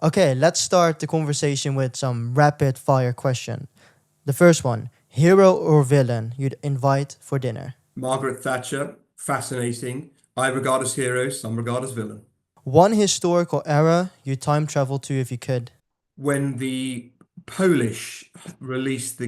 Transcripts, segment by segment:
Okay, let's start the conversation with some rapid fire question. The first one, hero or villain you'd invite for dinner? Margaret Thatcher, fascinating. I regard as hero, some regard as villain. One historical era you time travel to if you could. When the Polish released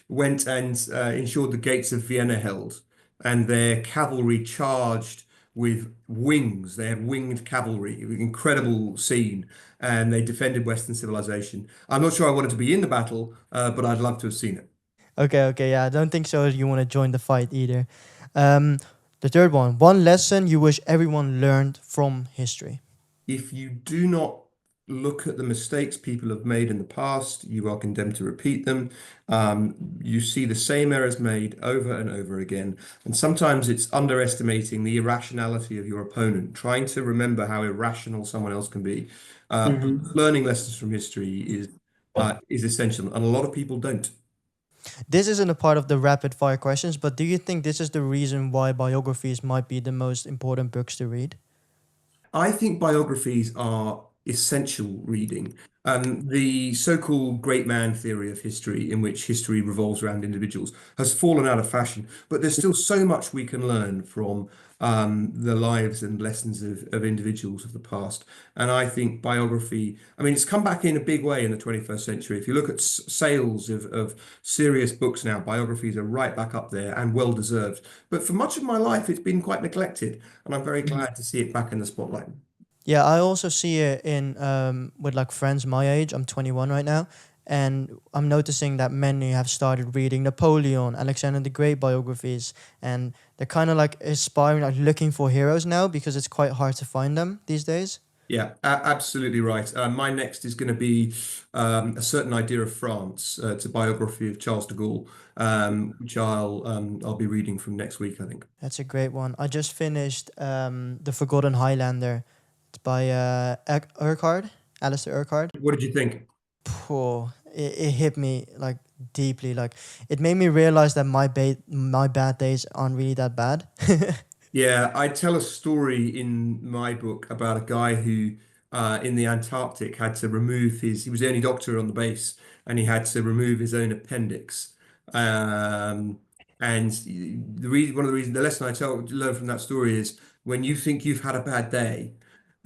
went and ensured the gates of Vienna held, and their cavalry charged with wings. They had winged cavalry. It was an incredible scene, and they defended Western civilization. I'm not sure I wanted to be in the battle, but I'd love to have seen it. Okay, yeah, I don't think so. You want to join the fight either. Um, the third one lesson you wish everyone learned from history. If you do not look at the mistakes people have made in the past, you are condemned to repeat them. You see the same errors made over and over again. And sometimes it's underestimating the irrationality of your opponent, trying to remember how irrational someone else can be. Learning lessons from history is essential, and a lot of people don't. This isn't a part of the rapid fire questions, but do you think this is the reason why biographies might be the most important books to read? I think biographies are essential reading. The so-called great man theory of history, in which history revolves around individuals, has fallen out of fashion. But there's still so much we can learn from the lives and lessons of individuals of the past. And I think biography, I mean, it's come back in a big way in the 21st century. If you look at sales of serious books now, biographies are right back up there and well deserved. But for much of my life, it's been quite neglected, and I'm very glad to see it back in the spotlight. Yeah, I also see it in with like friends my age. I'm 21 right now, and I'm noticing that many have started reading Napoleon, Alexander the Great biographies, and they're kind of like aspiring, like looking for heroes now because it's quite hard to find them these days. Yeah, absolutely right. My next is going to be a certain idea of France. It's a biography of Charles de Gaulle, which I'll be reading from next week, I think. That's a great one. I just finished The Forgotten Highlander. It's by Urquhart, Alistair Urquhart. What did you think? Poor, it hit me like deeply. Like it made me realize that my bad days aren't really that bad. Yeah, I tell a story in my book about a guy who, in the Antarctic, had to remove he was the only doctor on the base, and he had to remove his own appendix. Um, and one of the reasons, the lesson learn from that story is when you think you've had a bad day,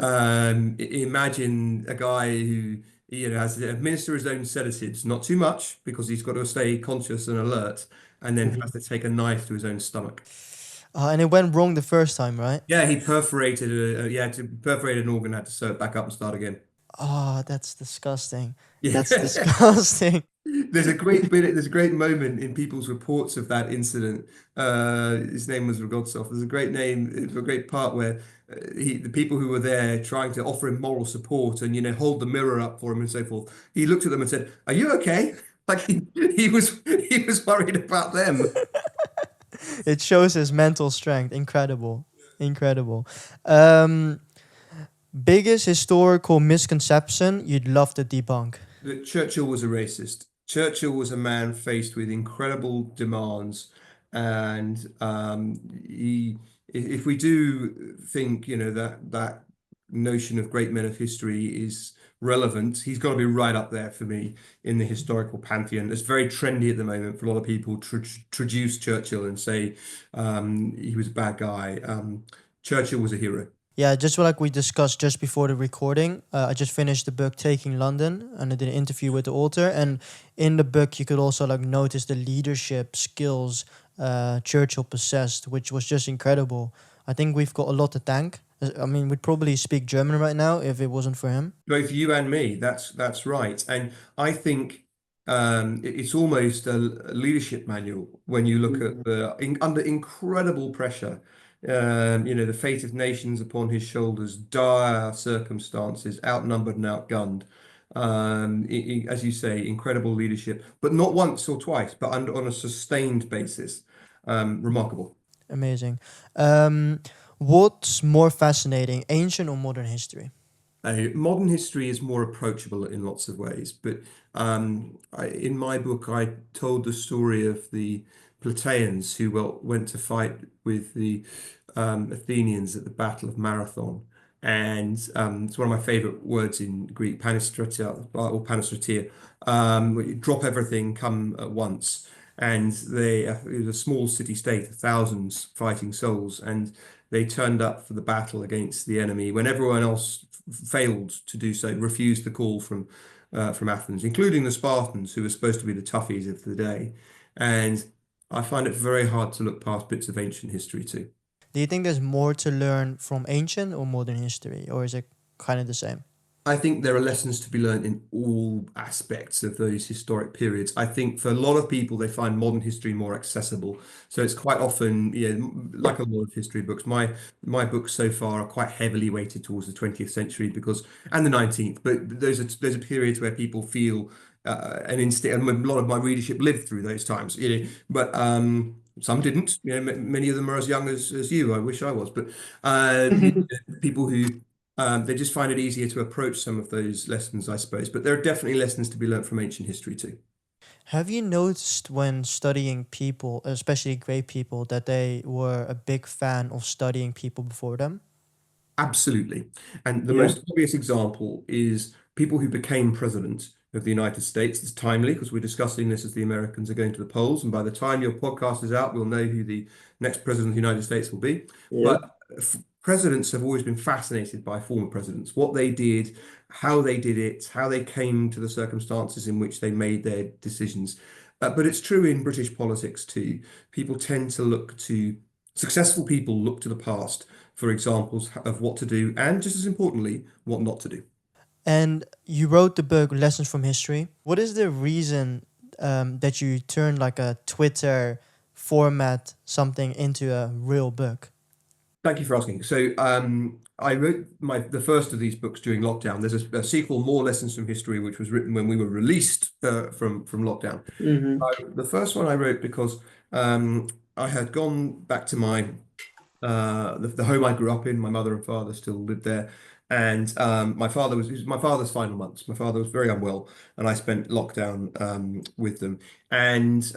imagine a guy who, has to administer his own sedatives, not too much because he's got to stay conscious and alert, and then has to take a knife to his own stomach. And it went wrong the first time, right? Yeah, he perforated to perforate an organ, had to sew it back up and start again. Oh, that's disgusting. That's Yeah. disgusting. There's a great moment in people's reports of that incident. His name was Rogotsov. There's a great name, a great part where the people who were there trying to offer him moral support and, hold the mirror up for him and so forth. He looked at them and said, "Are you okay?" Like he was worried about them. It shows his mental strength. Incredible. Incredible. Um, Biggest historical misconception you'd love to debunk. That Churchill was a racist. Churchill was a man faced with incredible demands, and if we do think, that notion of great men of history is relevant, he's got to be right up there for me in the historical pantheon. It's very trendy at the moment for a lot of people to traduce Churchill and say he was a bad guy. Churchill was a hero. Yeah, just like we discussed just before the recording, I just finished the book Taking London, and I did an interview with the author. And in the book, you could also like notice the leadership skills Churchill possessed, which was just incredible. I think we've got a lot to thank. I mean, we'd probably speak German right now if it wasn't for him. Both you and me. That's right. And I think it's almost a leadership manual when you look at under incredible pressure. The fate of nations upon his shoulders, dire circumstances, outnumbered and outgunned. As you say, incredible leadership, but not once or twice, but on a sustained basis. Remarkable. Amazing. Um, what's more fascinating, ancient or modern history? Modern history is more approachable in lots of ways, but in my book, I told the story of the Plataeans who went to fight with the Athenians at the Battle of Marathon, And it's one of my favorite words in Greek, panistratia or panistratia. Drop everything, come at once. And it was a small city-state, thousands fighting souls, and they turned up for the battle against the enemy when everyone else failed to do so, refused the call from Athens, including the Spartans, who were supposed to be the toughies of the day. And I find it very hard to look past bits of ancient history too. Do you think there's more to learn from ancient or modern history, or is it kind of the same? I think there are lessons to be learned in all aspects of those historic periods. I think for a lot of people, they find modern history more accessible. So it's quite often, like a lot of history books. My books so far are quite heavily weighted towards the 20th century and the 19th. But those are periods where people feel an instinct, and a lot of my readership lived through those times. But some didn't. Many of them are as young as you. I wish I was, but people who they just find it easier to approach some of those lessons, I suppose. But there are definitely lessons to be learned from ancient history too. Have you noticed when studying people, especially great people, that they were a big fan of studying people before them? Absolutely. And the Yeah. most obvious example is people who became president of the United States. It's timely because we're discussing this as the Americans are going to the polls. And by the time your podcast is out, we'll know who the next president of the United States will be. Yeah. But presidents have always been fascinated by former presidents, what they did, how they did it, how they came to the circumstances in which they made their decisions. But it's true in British politics too. Successful people look to the past for examples of what to do and, just as importantly, what not to do. And you wrote the book Lessons from History. What is the reason that you turned like a Twitter format something into a real book? Thank you for asking. So I wrote the first of these books during lockdown. There's a sequel, More Lessons from History, which was written when we were released from lockdown. Mm-hmm. The first one I wrote because I had gone back to the home I grew up in. My mother and father still lived there, and it was my father's final months. My father was very unwell, and I spent lockdown with them. And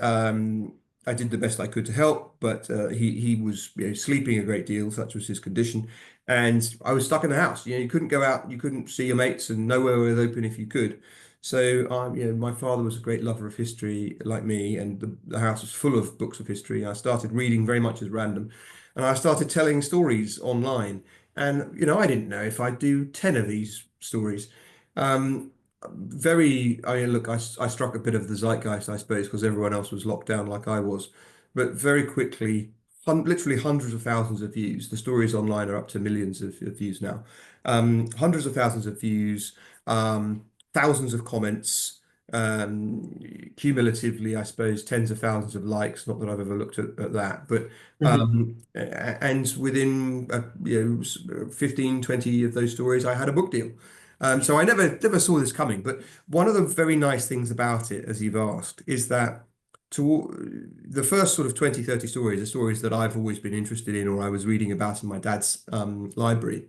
I did the best I could to help, but he was sleeping a great deal. Such was his condition, and I was stuck in the house. You couldn't go out, you couldn't see your mates, and nowhere was open if you could. So, my father was a great lover of history, like me, and the house was full of books of history. I started reading very much as random, and I started telling stories online. And I didn't know if I'd do 10 of these stories. Um, I mean, look, I struck a bit of the zeitgeist, I suppose, because everyone else was locked down like I was. But very quickly, literally hundreds of thousands of views. The stories online are up to millions of views now. Hundreds of thousands of views, thousands of comments, cumulatively, I suppose, tens of thousands of likes. Not that I've ever looked at that, but and within 15, 20 of those stories, I had a book deal. So I never saw this coming. But one of the very nice things about it, as you've asked, is that the first sort of 20, 30 stories are stories that I've always been interested in or I was reading about in my dad's library.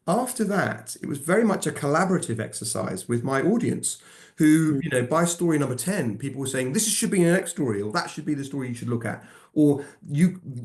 After that, it was very much a collaborative exercise with my audience, who, by story number 10, people were saying, this should be the next story, or that should be the story you should look at, or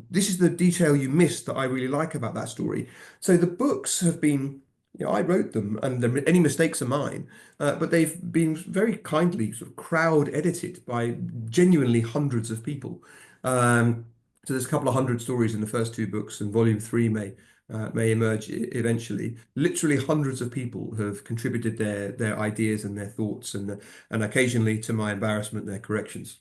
this is the detail you missed that I really like about that story. So the books have been, I wrote them, and any mistakes are mine, but they've been very kindly sort of crowd edited by genuinely hundreds of people. So there's a couple of hundred stories in the first two books, and volume three may emerge eventually. Literally hundreds of people have contributed their ideas and their thoughts, and occasionally, to my embarrassment, their corrections.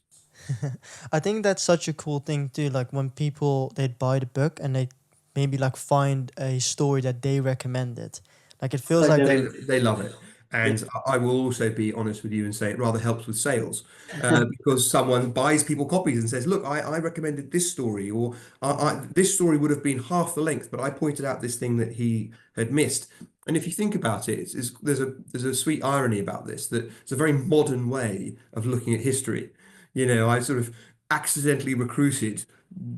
I think that's such a cool thing too. Like when people they'd buy the book and they maybe like find a story that they recommended. Like it feels like They love it. And I will also be honest with you and say it rather helps with sales because someone buys people copies and says, look, I recommended this story, or this story would have been half the length, but I pointed out this thing that he had missed. And if you think about it, there's a sweet irony about this, that it's a very modern way of looking at history. I sort of accidentally recruited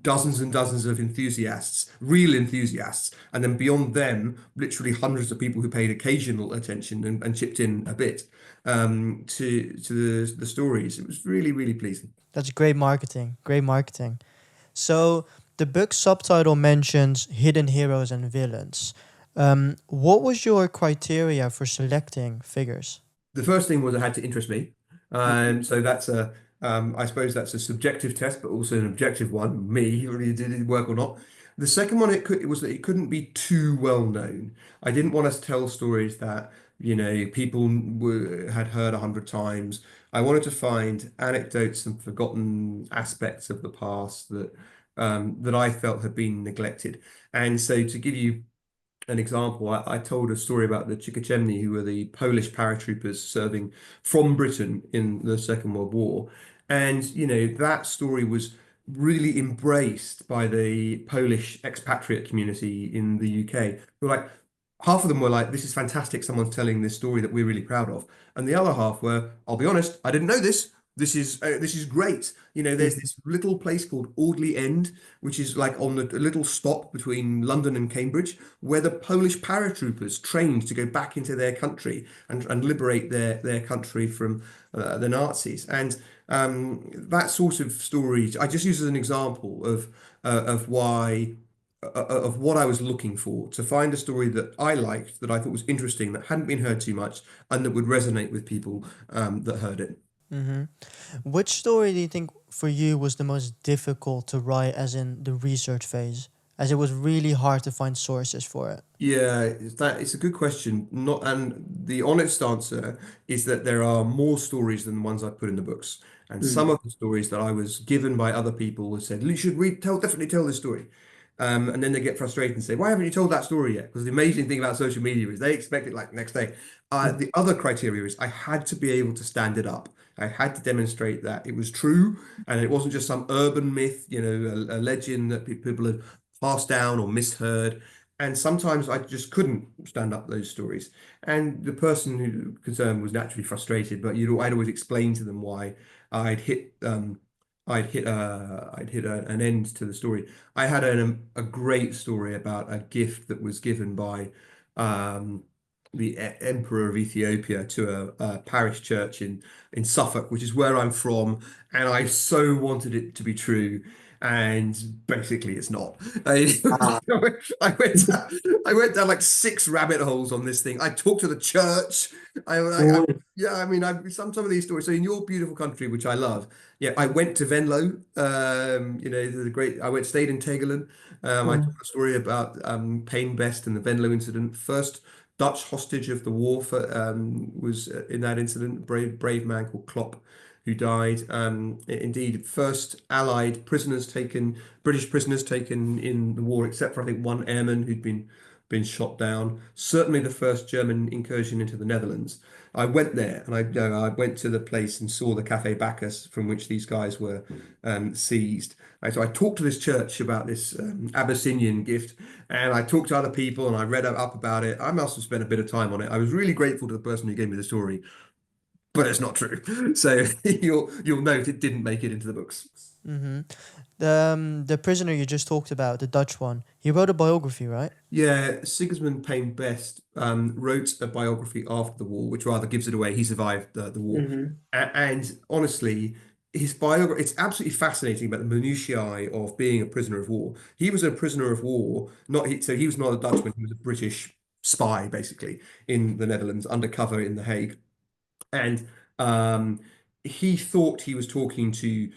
dozens and dozens of enthusiasts, real enthusiasts, and then beyond them, literally hundreds of people who paid occasional attention and chipped in a bit to the stories. It was really, really pleasing. that's great marketing. Great marketing. So the book subtitle mentions hidden heroes and villains. What was your criteria for selecting figures? The first thing was it had to interest me. So that's I suppose that's a subjective test, but also an objective one. Me, really did it work or not? The second one, it was that it couldn't be too well known. I didn't want to tell stories that, people had heard 100 times. I wanted to find anecdotes and forgotten aspects of the past that I felt had been neglected. And so to give you an example, I told a story about the Chickachemni, who were the Polish paratroopers serving from Britain in the Second World War. And, that story was really embraced by the Polish expatriate community in the UK. Who were like, half of them were like, this is fantastic, someone's telling this story that we're really proud of. And the other half were, I'll be honest, I didn't know this. This is great. There's Mhm. this little place called Audley End, which is like on the a little stop between London and Cambridge, where the Polish paratroopers trained to go back into their country and liberate their country from the Nazis. And that sort of story, I just use as an example of why of what I was looking for to find a story that I liked, that I thought was interesting, that hadn't been heard too much, and that would resonate with people that heard it. Mm-hmm. Which story do you think for you was the most difficult to write, as in the research phase, as it was really hard to find sources for it? Yeah, it's a good question. Not, and the honest answer is that there are more stories than the ones I put in the books. And some Mm. of the stories that I was given by other people who said, you should definitely tell this story. And then they get frustrated and say, why haven't you told that story yet? Because the amazing thing about social media is they expect it like next day. The other criteria is I had to be able to stand it up. I had to demonstrate that it was true and it wasn't just some urban myth, a legend that people had passed down or misheard. And sometimes I just couldn't stand up those stories. And the person who concerned was naturally frustrated, but I'd always explain to them why I'd hit an end to the story. I had a great story about a gift that was given by the Emperor of Ethiopia to a parish church in Suffolk, which is where I'm from, and I so wanted it to be true. And basically, it's not. I, Ah, I went down, I went down like six rabbit holes on this thing. I talked to the church. I really? yeah, I mean, some of these stories. So in your beautiful country, which I love, yeah, I went to Venlo. The great. I stayed in Tegelen. I told Mm. a story about Payne Best and the Venlo incident. First Dutch hostage of the war was in that incident. Brave man called Klopp, who died. Indeed, first Allied prisoners taken, British prisoners taken in the war, except for I think one airman who'd been shot down. Certainly the first German incursion into the Netherlands. I went there and I went to the place and saw the Cafe Bacchus from which these guys were seized. So I talked to this church about this Abyssinian gift, and I talked to other people and I read up about it. I must have spent a bit of time on it. I was really grateful to the person who gave me the story, but it's not true. So you'll note it didn't make it into the books. Mm-hmm. The prisoner you just talked about, the Dutch one, he wrote a biography, right? Yeah, Sigismund Payne Best wrote a biography after the war, which rather gives it away. He survived the war. Hmm. And honestly, his biography, it's absolutely fascinating about the minutiae of being a prisoner of war. He was a prisoner of war, so he was not a Dutchman, he was a British spy, basically, in the Netherlands, undercover in The Hague. And um, he thought he was talking to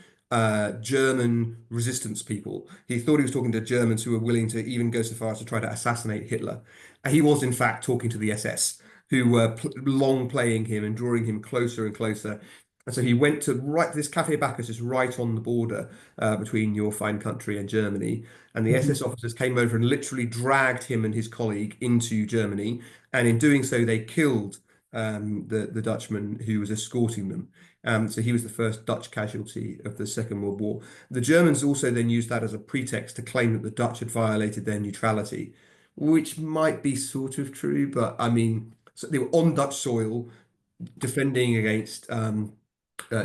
German resistance people. He thought he was talking to Germans who were willing to even go so far as to try to assassinate Hitler. And he was, in fact, talking to the SS, who were long playing him and drawing him closer and closer. And so he went to this Cafe Bacchus is right on the border between your fine country and Germany. And the SS officers came over and literally dragged him and his colleague into Germany. And in doing so, they killed the Dutchman who was escorting them. So he was the first Dutch casualty of the Second World War. The Germans also then used that as a pretext to claim that the Dutch had violated their neutrality, which might be sort of true, but I mean, so they were on Dutch soil defending against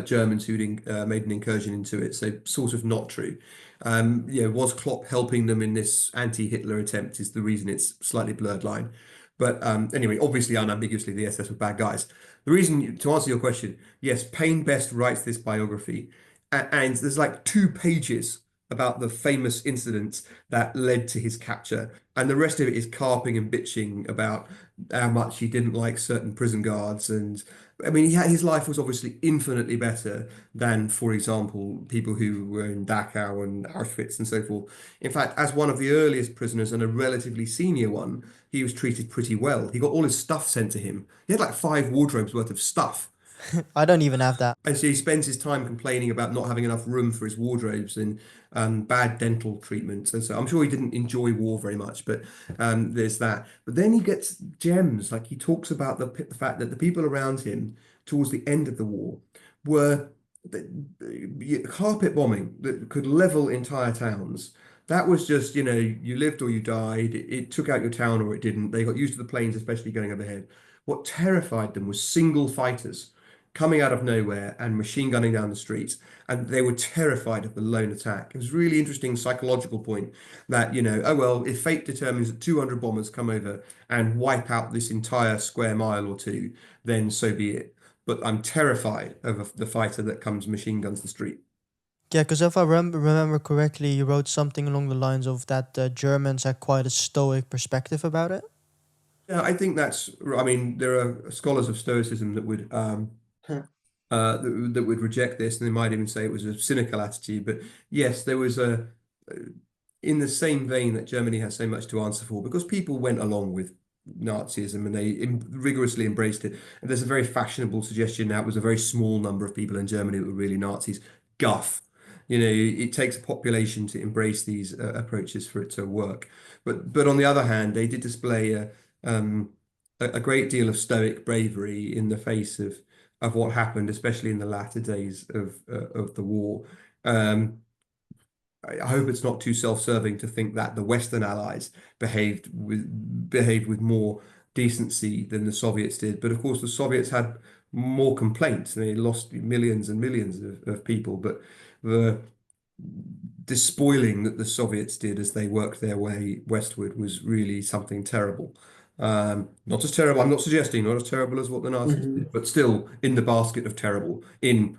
Germans who'd made an incursion into it, so sort of not true. Was Klopp helping them in this anti-Hitler attempt is the reason it's slightly blurred line. But anyway, obviously, unambiguously, the SS were bad guys. The reason, to answer your question, yes, Payne Best writes this biography, and there's like 2 pages about the famous incident that led to his capture, and the rest of it is carping and bitching about how much he didn't like certain prison guards. And I mean, his life was obviously infinitely better than, for example, people who were in Dachau and Auschwitz and so forth. In fact, as one of the earliest prisoners and a relatively senior one, he was treated pretty well. He got all his stuff sent to him. He had like 5 wardrobes worth of stuff. I don't even have that. And so he spends his time complaining about not having enough room for his wardrobes and bad dental treatment. And so I'm sure he didn't enjoy war very much, but there's that. But then he gets gems. Like he talks about the fact that the people around him towards the end of the war were carpet bombing that could level entire towns. That was just, you lived or you died. It took out your town or it didn't. They got used to the planes, especially going overhead. What terrified them was single fighters coming out of nowhere and machine gunning down the streets. And they were terrified of the lone attack. It was a really interesting psychological point that, oh, well, if fate determines that 200 bombers come over and wipe out this entire square mile or two, then so be it. But I'm terrified of the fighter that comes machine guns the street. Yeah, because if I remember correctly, you wrote something along the lines of that the Germans had quite a stoic perspective about it. Yeah, I think I mean, there are scholars of Stoicism that would that would reject this, and they might even say it was a cynical attitude. But yes, there was in the same vein that Germany has so much to answer for because people went along with Nazism and they rigorously embraced it. And there's a very fashionable suggestion now it was a very small number of people in Germany that were really Nazis. Guff. It takes a population to embrace these approaches for it to work. But on the other hand, they did display um, a great deal of stoic bravery in the face of what happened, especially in the latter days of the war. I hope it's not too self-serving to think that the Western Allies behaved with more decency than the Soviets did. But of course, the Soviets had more complaints. They lost millions and millions of people. But the despoiling that the Soviets did as they worked their way westward was really something terrible. Not as terrible, I'm not suggesting, not as terrible as what the Nazis Mhm. did, but still in the basket of terrible, in,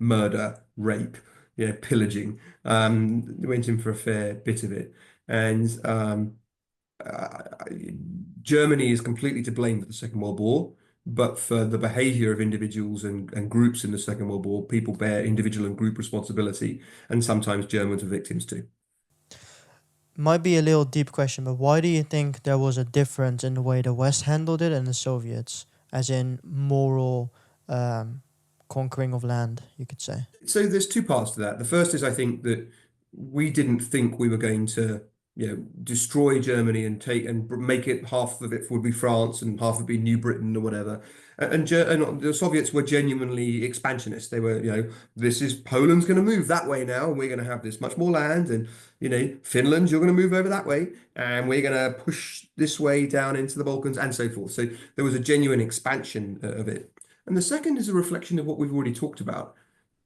murder, rape, pillaging. Went in for a fair bit of it. And uh, Germany is completely to blame for the Second World War, but for the behavior of individuals and groups in the Second World War, people bear individual and group responsibility, and sometimes Germans are victims too. Might be a little deep question, but why do you think there was a difference in the way the West handled it and the Soviets, as in moral um, conquering of land, you could say? So there's two parts to that. The first is I think that we didn't think we were going to, destroy Germany and make it half of it would be France and half would be New Britain or whatever. And the Soviets were genuinely expansionist. They were, this is Poland's going to move that way now, and we're going to have this much more land, and Finland, you're going to move over that way, and we're going to push this way down into the Balkans and so forth. So there was a genuine expansion of it. And the second is a reflection of what we've already talked about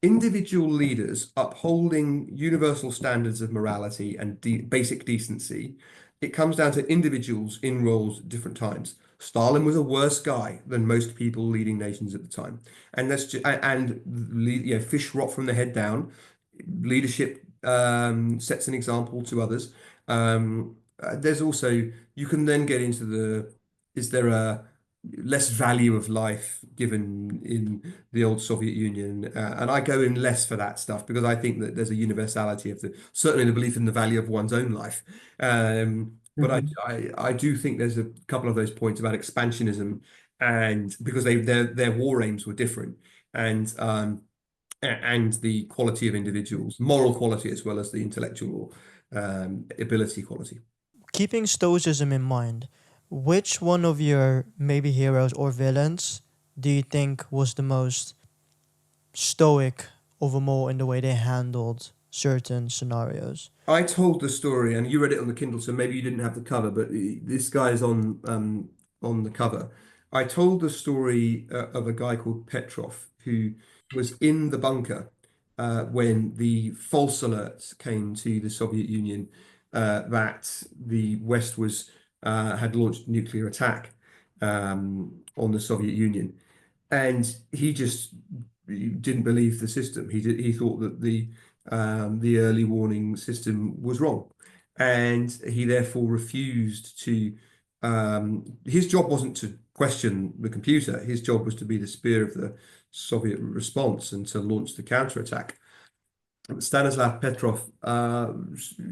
individual leaders upholding universal standards of morality and basic decency. It comes down to individuals in roles at different times. Stalin was a worse guy than most people leading nations at the time, and fish rot from the head down. Leadership sets an example to others. There's also you can then get into is there a less value of life given in the old Soviet Union, and I go in less for that stuff because I think that there's a universality of certainly the belief in the value of one's own life. But Mhm. I do think there's a couple of those points about expansionism, and because their war aims were different, and and the quality of individuals, moral quality as well as the intellectual ability quality. Keeping Stoicism in mind, which one of your maybe heroes or villains do you think was the most stoic of them all in the way they handled certain scenarios? I told the story, and you read it on the Kindle, so maybe you didn't have the cover, but this guy is on the cover. I told the story of a guy called Petrov who was in the bunker when the false alerts came to the Soviet Union that the West was had launched a nuclear attack on the Soviet Union, and he just didn't believe the system. He thought that the early warning system was wrong. And he therefore refused to, his job wasn't to question the computer, his job was to be the spear of the Soviet response and to launch the counterattack. Stanislav Petrov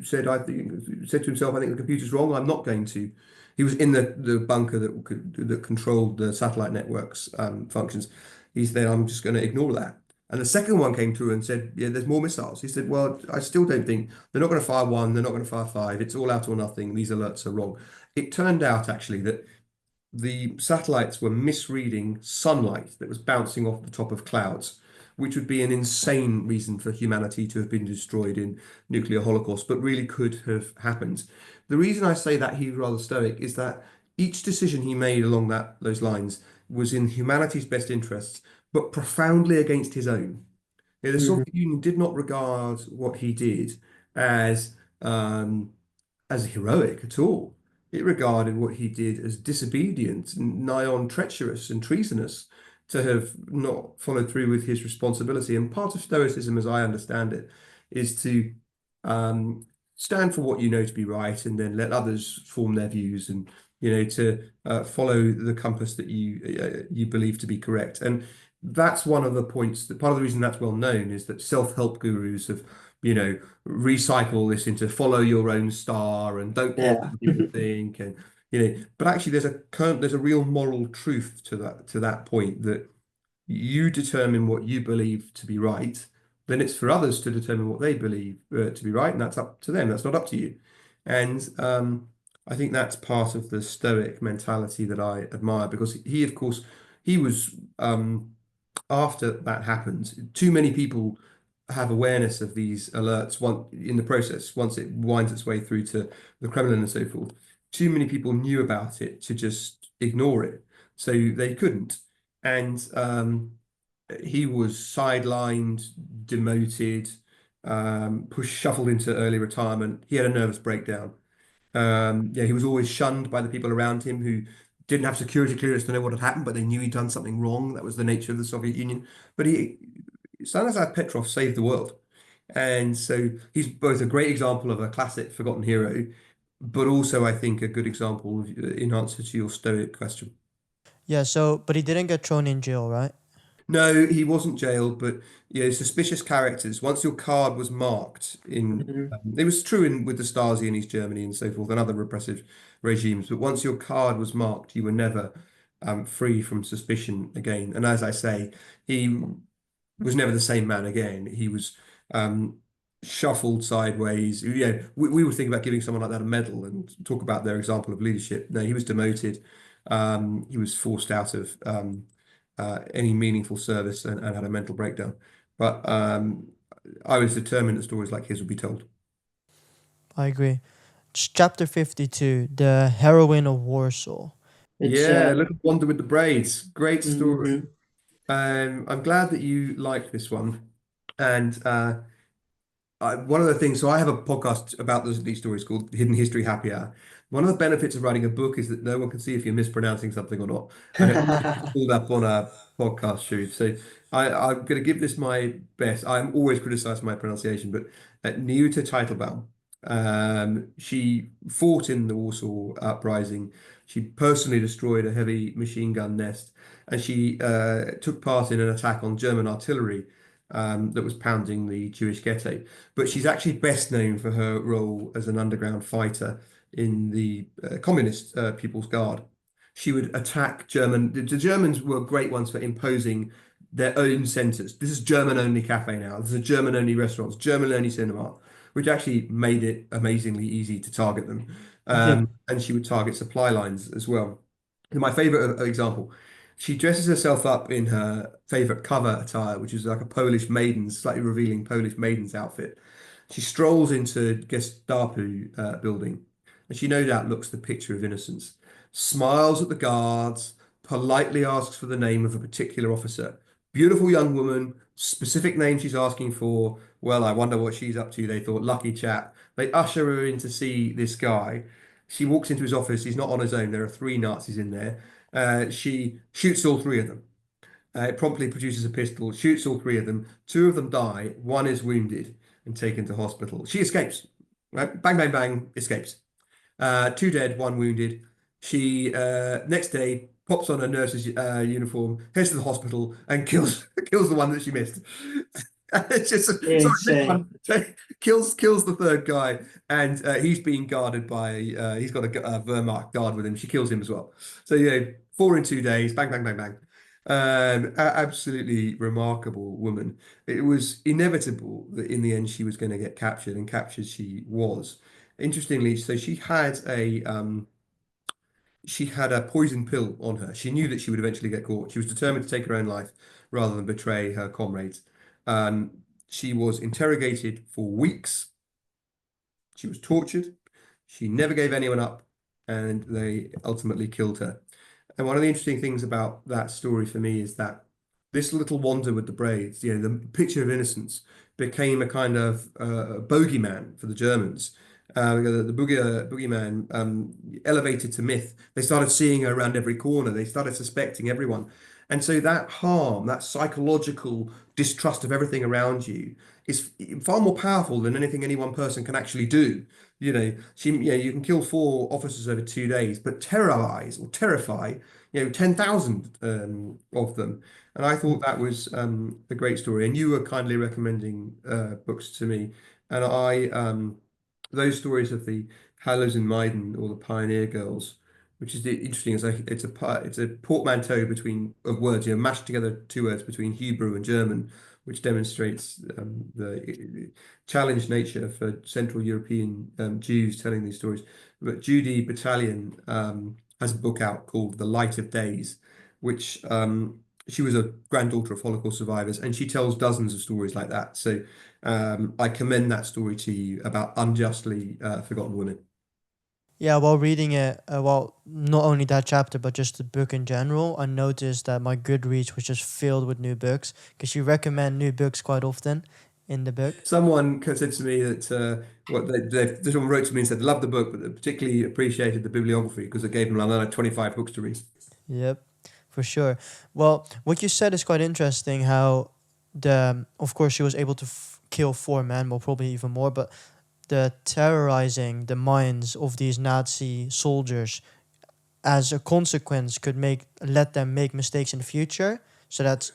said to himself, "I think the computer's wrong. I'm not going to." He was in the bunker that controlled the satellite networks functions. He said, "I'm just going to ignore that." And the second one came through and said, "Yeah, there's more missiles." He said, "Well, I still don't think they're not going to fire one. They're not going to fire five. It's all out or nothing. These alerts are wrong." It turned out actually that the satellites were misreading sunlight that was bouncing off the top of clouds, which would be an insane reason for humanity to have been destroyed in nuclear holocaust, but really could have happened. The reason I say that he's rather stoic is that each decision he made along those lines was in humanity's best interests, but profoundly against his own. The Mhm. Soviet Union did not regard what he did as um, as heroic at all. It regarded what he did as disobedient, nigh on treacherous and treasonous to have not followed through with his responsibility. And part of Stoicism, as I understand it, is to um, stand for what you know to be right and then let others form their views and to follow the compass that you believe to be correct. And that's one of the points that part of the reason that's well known is that self-help gurus have recycle this into follow your own star and don't care Yeah. what people think and but actually there's a real moral truth to that point that you determine what you believe to be right, then it's for others to determine what they believe to be right, and that's up to them. That's not up to you. And I think that's part of the Stoic mentality that I admire because he, of course, he was after that happened. Too many people have awareness of these alerts in the process once it winds its way through to the Kremlin and so forth. Too many people knew about it to just ignore it, so they couldn't. And he was sidelined, demoted, shuffled into early retirement. He had a nervous breakdown. Yeah, he was always shunned by the people around him who didn't have security clearance to know what had happened, but they knew he'd done something wrong. That was the nature of the Soviet Union. But Stanislav Petrov saved the world. And so he's both a great example of a classic forgotten hero, but also, I think, a good example in answer to your Stoic question. Yeah, so but he didn't get thrown in jail, right? No, he wasn't jailed, but suspicious characters. Once your card was marked Mhm. it was true with the Stasi in East Germany and so forth, and other repressive regimes. But once your card was marked, you were never free from suspicion again. And as I say, he was never the same man again. He was um, shuffled sideways. Yeah, we would think about giving someone like that a medal and talk about their example of leadership. No, he was demoted. He was forced out of any meaningful service and had a mental breakdown. But I was determined that stories like his would be told. I agree. Chapter 52, The Heroine of Warsaw. It's Yeah, look at Wanda with the braids. Great story. mhm. I'm glad that you liked this one. And one of the things, so I have a podcast about these stories called Hidden History Happy Hour. One of the benefits of writing a book is that no one can see if you're mispronouncing something or not, and it gets pulled up on a podcast shoot. So I'm going to give this my best. I'm always criticized for my pronunciation, but Niuta Teitelbaum, she fought in the Warsaw Uprising. She personally destroyed a heavy machine gun nest, and she took part in an attack on German artillery that was pounding the Jewish ghetto. But she's actually best known for her role as an underground fighter in the Communist People's Guard. She would attack German. The Germans were great ones for imposing their own centers. This is German-only cafe now. This is German-only restaurants, German-only cinema, which actually made it amazingly easy to target them. And she would target supply lines as well. And my favorite example, she dresses herself up in her favorite cover attire, which is like a Polish maiden's, slightly revealing Polish maiden's outfit. She strolls into Gestapo building, and she no doubt looks the picture of innocence. Smiles at the guards, politely asks for the name of a particular officer. Beautiful young woman, specific name she's asking for. Well, I wonder what she's up to. They thought, lucky chap. They usher her in to see this guy. She walks into his office. He's not on his own. There are three Nazis in there. She shoots all three of them. It promptly produces a pistol, shoots all three of them. Two of them die, one is wounded. and taken to hospital. She escapes, right? Bang, bang, bang, escapes. Two dead, one wounded. She next day pops on her nurse's uniform, heads to the hospital, and kills kills the one that she missed. It's just sorry, missed Insane. one. Kills the third guy, and he's being guarded by he's got a Wehrmacht guard with him. She kills him as well. So four in 2 days, bang, bang, bang, bang. Absolutely remarkable woman. It was inevitable that in the end she was going to get captured, and captured she was. Interestingly, so she had a poison pill on her. She knew that she would eventually get caught. She was determined to take her own life rather than betray her comrades. She was interrogated for weeks. She was tortured. She never gave anyone up, and they ultimately killed her. And one of the interesting things about that story for me is that this little Wanda with the braids, the picture of innocence, became a kind of bogeyman for the Germans. The boogeyman elevated to myth. They started seeing her around every corner. They started suspecting everyone. And so that harm, that psychological distrust of everything around you, is far more powerful than anything any one person can actually do. You can kill four officers over 2 days, but terrorize or terrify, 10,000 of them. And I thought that was a great story. And you were kindly recommending books to me. And those stories of the Hallows in Maiden or the Pioneer Girls, which is interesting, it's a portmanteau of words, mashed together two words between Hebrew and German, which demonstrates the challenged nature for Central European Jews telling these stories. But Judy Battalion has a book out called The Light of Days, which she was a granddaughter of Holocaust survivors, and she tells dozens of stories like that. So I commend that story to you about unjustly forgotten women. Yeah, while reading it, not only that chapter, but just the book in general, I noticed that my Goodreads was just filled with new books because you recommend new books quite often in the book. Someone said to me that someone wrote to me and said they loved the book, but they particularly appreciated the bibliography because it gave them another 25 books to read. Yep, for sure. Well, what you said is quite interesting. How of course, she was able to kill four men, well, probably even more, but the terrorizing the minds of these Nazi soldiers as a consequence could let them make mistakes in the future. So that's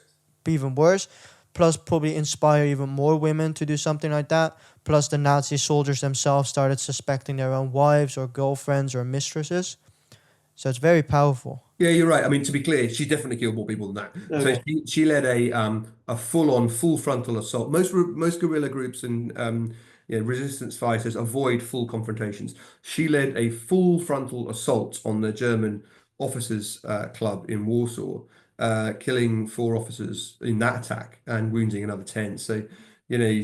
even worse. Plus, probably inspire even more women to do something like that. Plus, the Nazi soldiers themselves started suspecting their own wives or girlfriends or mistresses. So it's very powerful. Yeah, you're right. I mean, to be clear, she definitely killed more people than that. So Okay. she led a full-on, full frontal assault. Most guerrilla groups and resistance fighters avoid full confrontations. She led a full frontal assault on the German officers' club in Warsaw, killing four officers in that attack and wounding another 10. So, I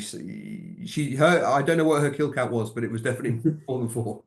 don't know what her kill count was, but it was definitely more than four.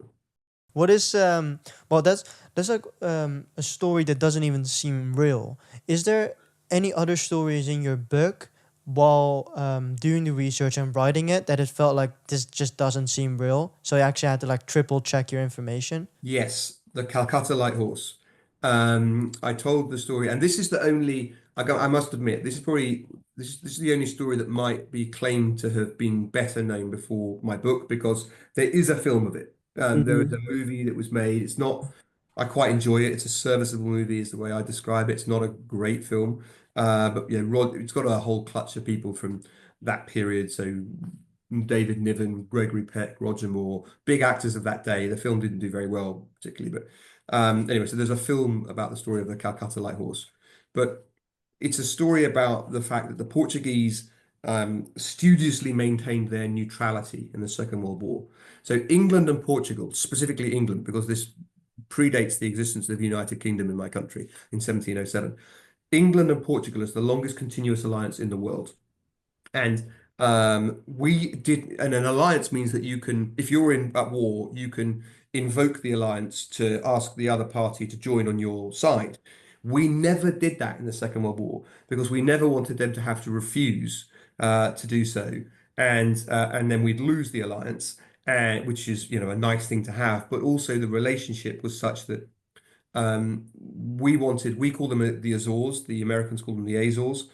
What is well that's like a story that doesn't even seem real. Is there any other stories in your book while doing the research and writing it that it felt like this just doesn't seem real? So you actually had to like triple check your information? Yes, the Calcutta Light Horse. I told the story, and this is the only. I must admit, this is the only story that might be claimed to have been better known before my book because there is a film of it. There is a Mhm. movie that was made. It's not. I quite enjoy it. It's a serviceable movie, is the way I describe it. It's not a great film, but it's got a whole clutch of people from that period. So David Niven, Gregory Peck, Roger Moore, big actors of that day. The film didn't do very well, particularly, but anyway, so there's a film about the story of the Calcutta Light Horse, but it's a story about the fact that the Portuguese studiously maintained their neutrality in the Second World War. So England and Portugal, specifically England, because this predates the existence of the United Kingdom in my country in 1707. England and Portugal is the longest continuous alliance in the world. And and an alliance means that you can, if you're at war, you can invoke the alliance to ask the other party to join on your side. We never did that in the Second World War because we never wanted them to have to refuse to do so, and then we'd lose the alliance, which is a nice thing to have, but also the relationship was such that we call them the Azores, the Americans call them the Azores.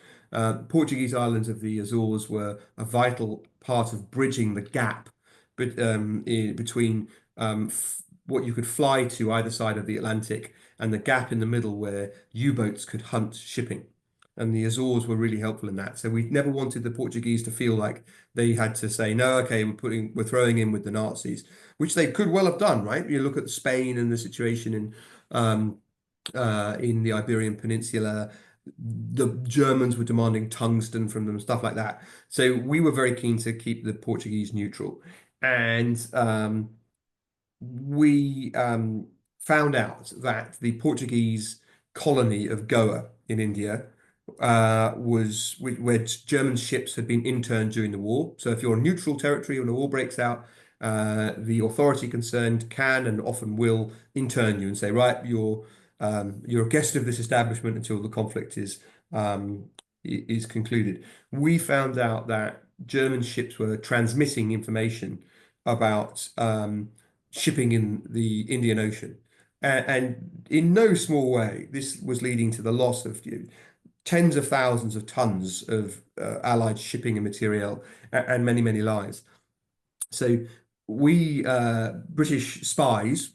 Portuguese islands of the Azores were a vital part of bridging the gap between what you could fly to either side of the Atlantic and the gap in the middle where U-boats could hunt shipping. And the Azores were really helpful in that. So we never wanted the Portuguese to feel like they had to say, no, okay, we're throwing in with the Nazis, which they could well have done, right? You look at Spain and the situation in the Iberian Peninsula. The Germans were demanding tungsten from them, stuff like that. So we were very keen to keep the Portuguese neutral. And we found out that the Portuguese colony of Goa in India was where German ships had been interned during the war. So if you're a neutral territory when a war breaks out, the authority concerned can and often will intern you and say, right, you're a guest of this establishment until the conflict is concluded. We found out that German ships were transmitting information about shipping in the Indian Ocean. And in no small way, this was leading to the loss of tens of thousands of tons of Allied shipping and material and many, many lives. So we, British spies,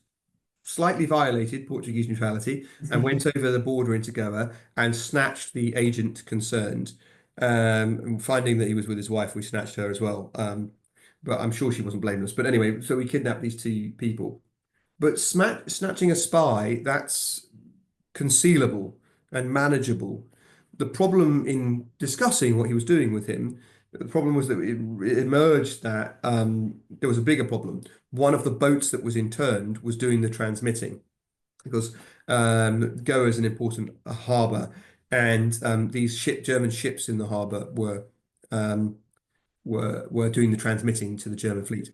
slightly violated Portuguese neutrality and went over the border into Goa and snatched the agent concerned. Finding that he was with his wife, we snatched her as well. But I'm sure she wasn't blameless. But anyway, so we kidnapped these two people. But snatching a spy, that's concealable and manageable. The problem in discussing what he was doing with him, the problem was that it emerged that there was a bigger problem. One of the boats that was interned was doing the transmitting because Goa is an important harbour, and these German ships in the harbour were doing the transmitting to the German fleet.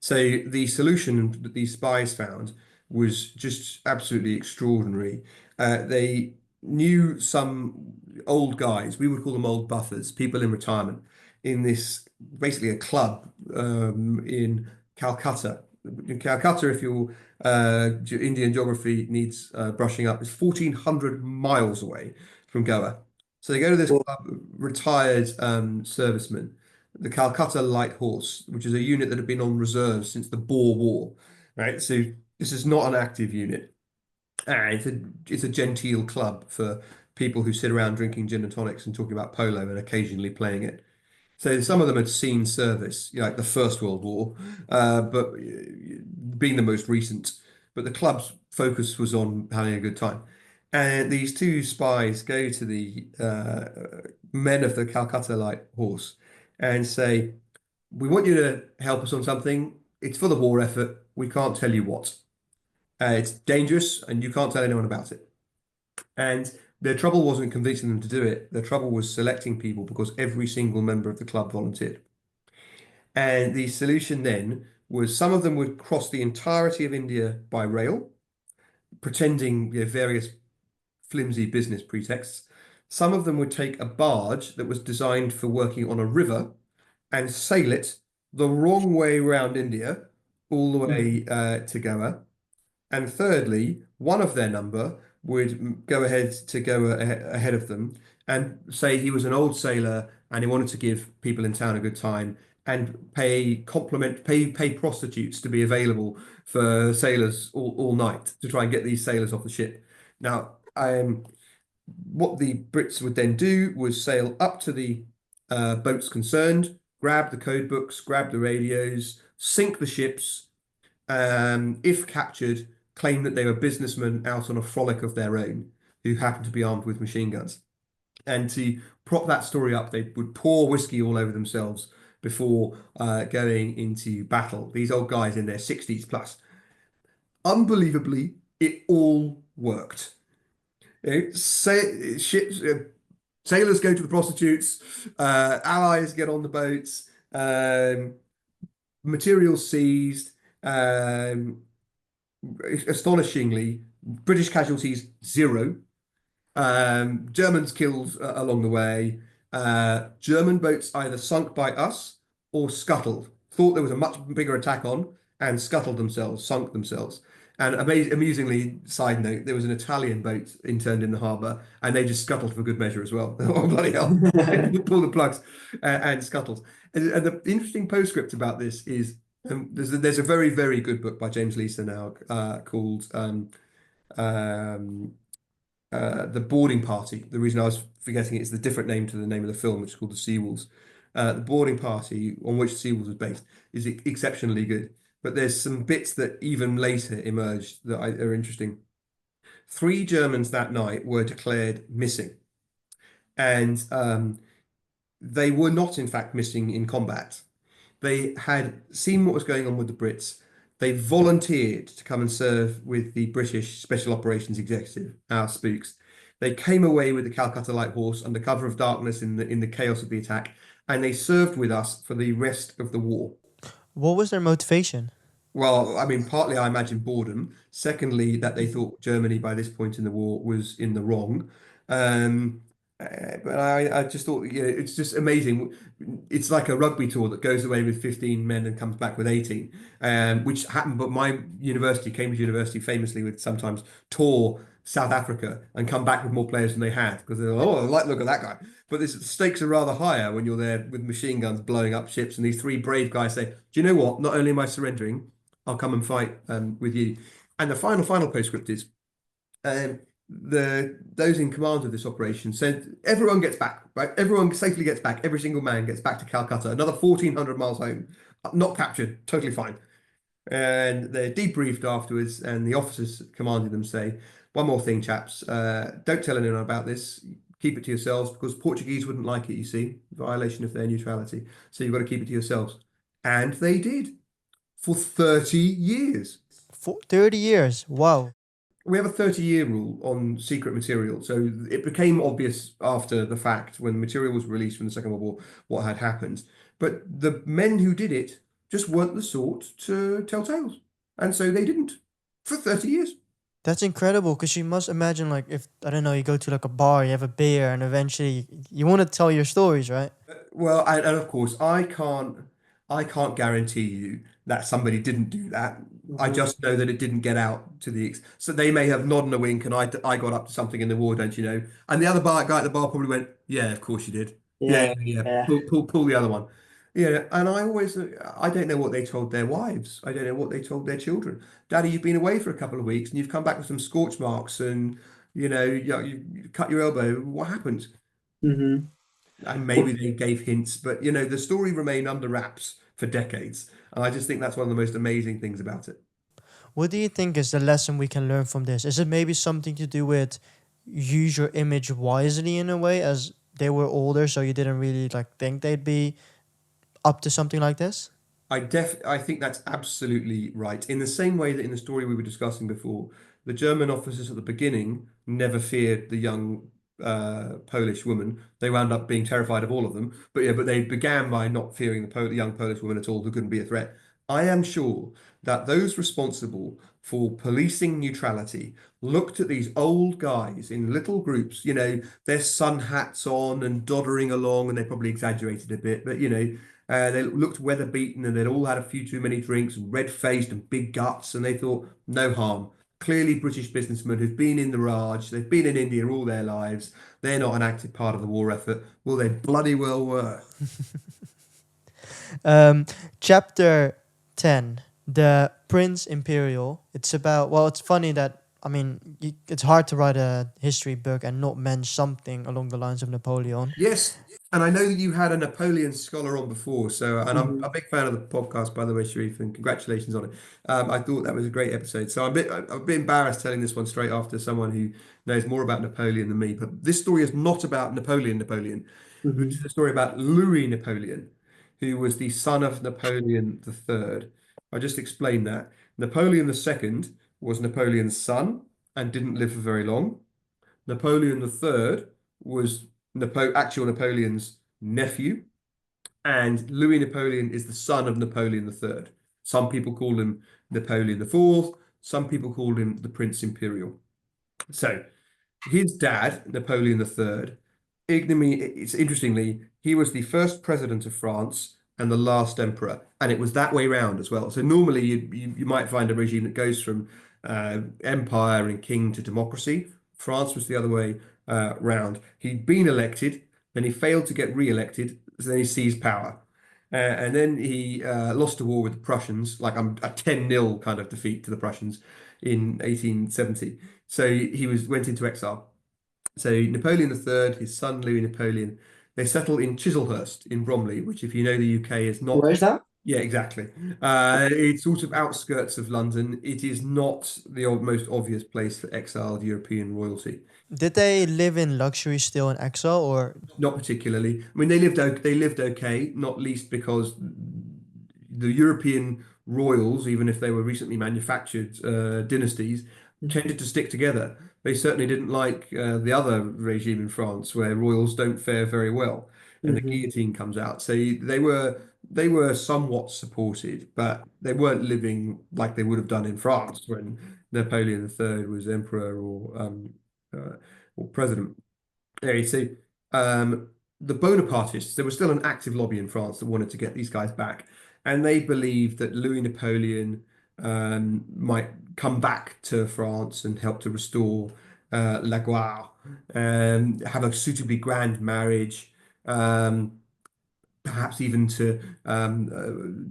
So the solution that these spies found was just absolutely extraordinary. They knew some old guys, we would call them old buffers, people in retirement, in this basically a club in Calcutta. In Calcutta, if your Indian geography needs brushing up, is 1,400 miles away from Goa. So they go to this club, retired servicemen, the Calcutta Light Horse, which is a unit that had been on reserve since the Boer War, right? So this is not an active unit. It's a genteel club for people who sit around drinking gin and tonics and talking about polo and occasionally playing it. So some of them had seen service, like the First World War, but being the most recent. But the club's focus was on having a good time. And these two spies go to the men of the Calcutta Light Horse and say, we want you to help us on something. It's for the war effort. We can't tell you what. It's dangerous and you can't tell anyone about it. And their trouble wasn't convincing them to do it. Their trouble was selecting people because every single member of the club volunteered. And the solution then was some of them would cross the entirety of India by rail, pretending various flimsy business pretexts. Some of them would take a barge that was designed for working on a river and sail it the wrong way around India, all the way to Goa. And thirdly, one of their number would go ahead to go ahead of them and say he was an old sailor and he wanted to give people in town a good time and pay prostitutes to be available for sailors all night to try and get these sailors off the ship. Now, what the Brits would then do was sail up to the boats concerned, grab the code books, grab the radios, sink the ships, if captured, claim that they were businessmen out on a frolic of their own who happened to be armed with machine guns. And to prop that story up, they would pour whiskey all over themselves before going into battle. These old guys in their 60s plus. Unbelievably, it all worked. Ships, sailors go to the prostitutes, allies get on the boats, materials seized. Astonishingly, British casualties, 0. Germans killed along the way. German boats either sunk by us or scuttled. Thought there was a much bigger attack on and scuttled themselves, sunk themselves. And amusingly, side note, there was an Italian boat interned in the harbour, and they just scuttled for good measure as well. Oh, bloody hell. Pull the plugs and scuttled. And the interesting postscript about this is there's a very, very good book by James Leeser now called um, The Boarding Party. The reason I was forgetting it is the different name to the name of the film, which is called The Seawolves. The Boarding Party, on which Seawolves was based, is exceptionally good. But there's some bits that even later emerged that are interesting. Three Germans that night were declared missing, and they were not, in fact, missing in combat. They had seen what was going on with the Brits. They volunteered to come and serve with the British Special Operations Executive, our spooks. They came away with the Calcutta Light Horse under cover of darkness in the chaos of the attack, and they served with us for the rest of the war. What was their motivation? Well, I mean, partly I imagine boredom. Secondly, that they thought Germany by this point in the war was in the wrong. Um, but I just thought, it's just amazing. It's like a rugby tour that goes away with 15 men and comes back with 18, which happened. But my university, Cambridge University, famously would sometimes tour South Africa and come back with more players than they had because they're like, oh, I like the look at that guy. But the stakes are rather higher when you're there with machine guns blowing up ships, and these three brave guys say, "Do you know what? Not only am I surrendering, I'll come and fight with you." And the final postscript is those in command of this operation said everyone gets back, right? Everyone safely gets back. Every single man gets back to Calcutta, another 1,400 miles home, not captured, totally fine. And they're debriefed afterwards, and the officers commanding them say, "One more thing, chaps, don't tell anyone about this. Keep it to yourselves because Portuguese wouldn't like it, you see, violation of their neutrality. So you've got to keep it to yourselves." And they did for 30 years. For 30 years. Wow. We have a 30-year rule on secret material. So it became obvious after the fact when the material was released from the Second World War what had happened. But the men who did it just weren't the sort to tell tales. And so they didn't for 30 years. That's incredible because you must imagine, like, if, I don't know, you go to like a bar, you have a beer, and eventually you want to tell your stories, right? Well, and of course, I can't guarantee you that somebody didn't do that. I Mhm. just know that it didn't get out to the so they may have nodded a wink, and I got up to something in the war, don't you know? And the other guy at the bar probably went, "Yeah, of course you did. Yeah, Yeah, yeah, yeah. yeah. Pull the other one." Yeah, and I don't know what they told their wives. I don't know what they told their children. Daddy, you've been away for a couple of weeks, and you've come back with some scorch marks, and you cut your elbow. What happened? Hmm. And maybe they gave hints, but the story remained under wraps for decades. And I just think that's one of the most amazing things about it. What do you think is the lesson we can learn from this? Is it maybe something to do with use your image wisely in a way, as they were older, so you didn't really like think they'd be up to something like this? I think that's absolutely right. In the same way that in the story we were discussing before, the German officers at the beginning never feared the young Polish woman. They wound up being terrified of all of them. But yeah, but they began by not fearing the young Polish woman at all, who couldn't be a threat. I am sure that those responsible for policing neutrality looked at these old guys in little groups, their sun hats on and doddering along, and they probably exaggerated a bit, but they looked weather beaten and they'd all had a few too many drinks, red faced and big guts, and they thought, no harm. Clearly, British businessmen who've been in the Raj, they've been in India all their lives, they're not an active part of the war effort. Well, they bloody well were. Um, Chapter 10, The Prince Imperial. It's about, well, it's funny that, I mean, it's hard to write a history book and not mention something along the lines of Napoleon. Yes, and I know that you had a Napoleon scholar on before, so and I'm Mhm. a big fan of the podcast, by the way, Sharif, and congratulations on it. I thought that was a great episode. So I'm a bit embarrassed telling this one straight after someone who knows more about Napoleon than me. But this story is not about Napoleon. This is Mhm. a story about Louis Napoleon, who was the son of Napoleon III. I'll just explain that. Napoleon II was Napoleon's son and didn't live for very long. Napoleon III was actual Napoleon's nephew, and Louis Napoleon is the son of Napoleon III. Some people call him Napoleon IV, some people call him the Prince Imperial. So his dad, Napoleon III, it's interestingly, he was the first president of France and the last emperor, and it was that way round as well. So normally you might find a regime that goes from empire and king to democracy. France was the other way round. He'd been elected, then he failed to get re-elected, so then he seized power. And then he lost a war with the Prussians, like a 10-0 kind of defeat to the Prussians in 1870. So he went into exile. So Napoleon III, his son Louis Napoleon, they settled in Chislehurst in Bromley, which, if you know the UK, is not. Where is that? Yeah, exactly. It's sort of outskirts of London. It is not the most obvious place for exiled European royalty. Did they live in luxury still in exile, or Not particularly. I mean, they lived okay, not least because the European royals, even if they were recently manufactured dynasties, tended to stick together. They certainly didn't like the other regime in France, where royals don't fare very well, and the Hmm. guillotine comes out. So they were somewhat supported, but they weren't living like they would have done in France when Napoleon III was emperor or president. Yeah, you see, the Bonapartists, there was still an active lobby in France that wanted to get these guys back. And they believed that Louis Napoleon might come back to France and help to restore La Gloire and have a suitably grand marriage, um, perhaps even to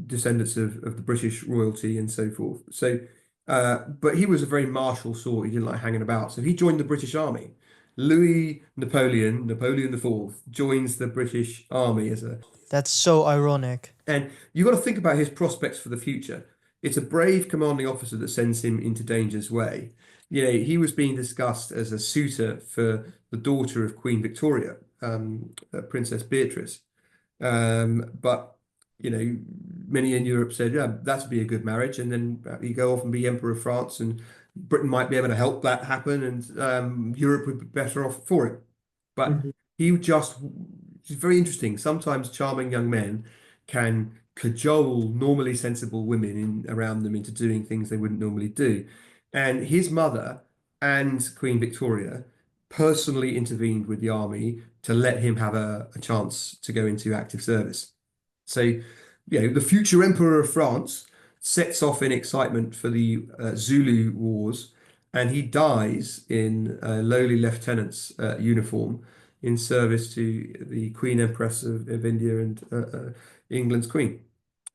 descendants of the British royalty and so forth. So, but he was a very martial sort. He didn't like hanging about. So he joined the British Army. Louis Napoleon, Napoleon IV, joins the British Army as a, that's so ironic. and you've got to think about his prospects for the future. It's a brave commanding officer that sends him into danger's way. You know, he was being discussed as a suitor for the daughter of Queen Victoria, Princess Beatrice. But many in Europe said, yeah, that'd be a good marriage, and then you go off and be Emperor of France, and Britain might be able to help that happen, and Europe would be better off for it. But Hmm. he just, it's very interesting. Sometimes charming young men can cajole normally sensible women around them into doing things they wouldn't normally do. And his mother and Queen Victoria personally intervened with the army to let him have a chance to go into active service. So, the future Emperor of France sets off in excitement for the Zulu Wars, and he dies in a lowly lieutenant's uniform in service to the Queen Empress of India and England's Queen.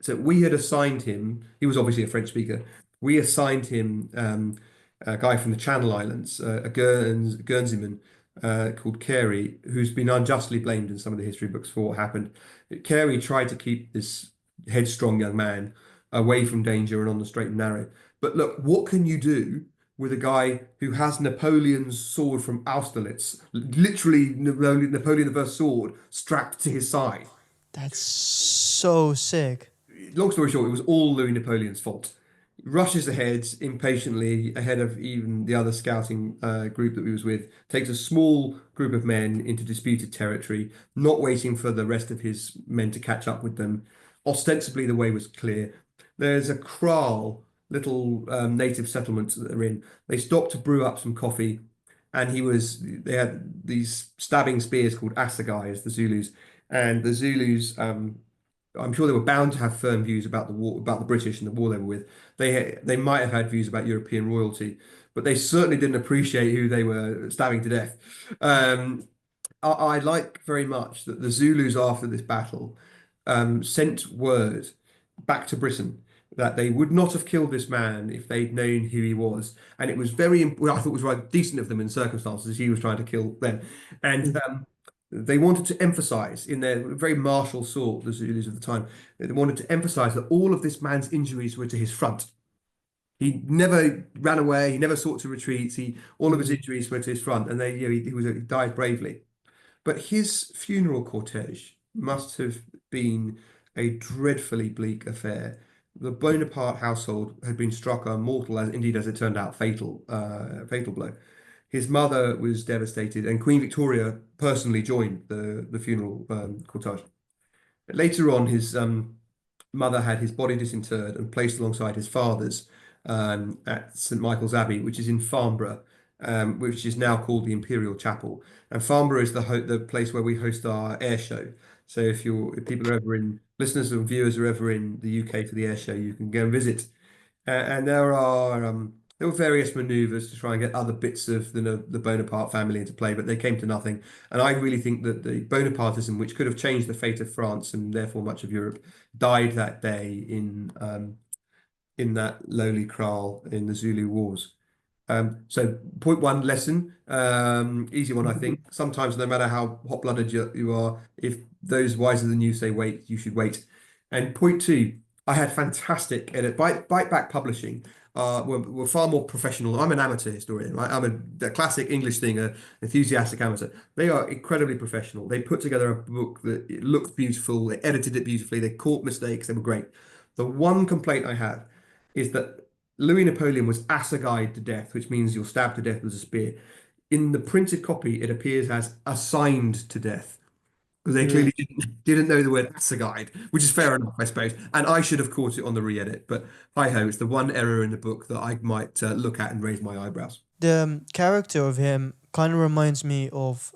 So we had assigned him, he was obviously a French speaker, we assigned him a guy from the Channel Islands, a Guernseyman called Carey, who's been unjustly blamed in some of the history books for what happened. Carey tried to keep this headstrong young man away from danger and on the straight and narrow. But look, what can you do with a guy who has Napoleon's sword from Austerlitz, literally Napoleon I's sword strapped to his side? That's so sick. Long story short, it was all Louis Napoleon's fault. He rushes ahead impatiently, ahead of even the other scouting group that we was with, takes a small group of men into disputed territory, not waiting for the rest of his men to catch up with them. Ostensibly, the way was clear. There's a kraal, little native settlement that they're in. They stopped to brew up some coffee, and they had these stabbing spears called assegais, the Zulus, and the Zulus. I'm sure they were bound to have firm views about the war, about the British and the war they were with. They might have had views about European royalty, but they certainly didn't appreciate who they were stabbing to death. I like very much that the Zulus, after this battle, sent word back to Britain that they would not have killed this man if they'd known who he was. And it was well, I thought it was right decent of them in circumstances. He was trying to kill them. And they wanted to emphasize in their very martial sort, the Zulus of the time, they wanted to emphasize that all of this man's injuries were to his front. He never ran away. He never sought to retreat. All of his Hmm. injuries were to his front, and he died bravely. But his funeral cortege must have been a dreadfully bleak affair. The Bonaparte household had been struck a mortal, as indeed as it turned out, fatal blow. His mother was devastated, and Queen Victoria personally joined the funeral cortege. Later on, his mother had his body disinterred and placed alongside his father's at St Michael's Abbey, which is in Farnborough, which is now called the Imperial Chapel. And Farnborough is the place where we host our air show. So if people are ever in, listeners and viewers are ever in the UK for the air show, you can go and visit. And there are There were various maneuvers to try and get other bits of the Bonaparte family into play, but they came to nothing. And I really think that the Bonapartism, which could have changed the fate of France and therefore much of Europe, died that day in that lowly kraal in the Zulu Wars. So point one lesson, easy one, I think. Sometimes no matter how hot-blooded you are, if those wiser than you say wait, you should wait. And point two, I had fantastic edit. Bite Back Publishing were far more professional. I'm an amateur historian, right? A classic English thing, a enthusiastic amateur. They are incredibly professional. They put together a book that it looked beautiful. They edited it beautifully. They caught mistakes. They were great. The one complaint I had is that Louis Napoleon was assegaied to death, which means you're stabbed to death with a spear. In the printed copy, it appears as assigned to death because they Mm. clearly didn't know the word assegaied, which is fair enough, I suppose. And I should have caught it on the re-edit, but hi ho, it's the one error in the book that I might look at and raise my eyebrows. The character of him kind of reminds me of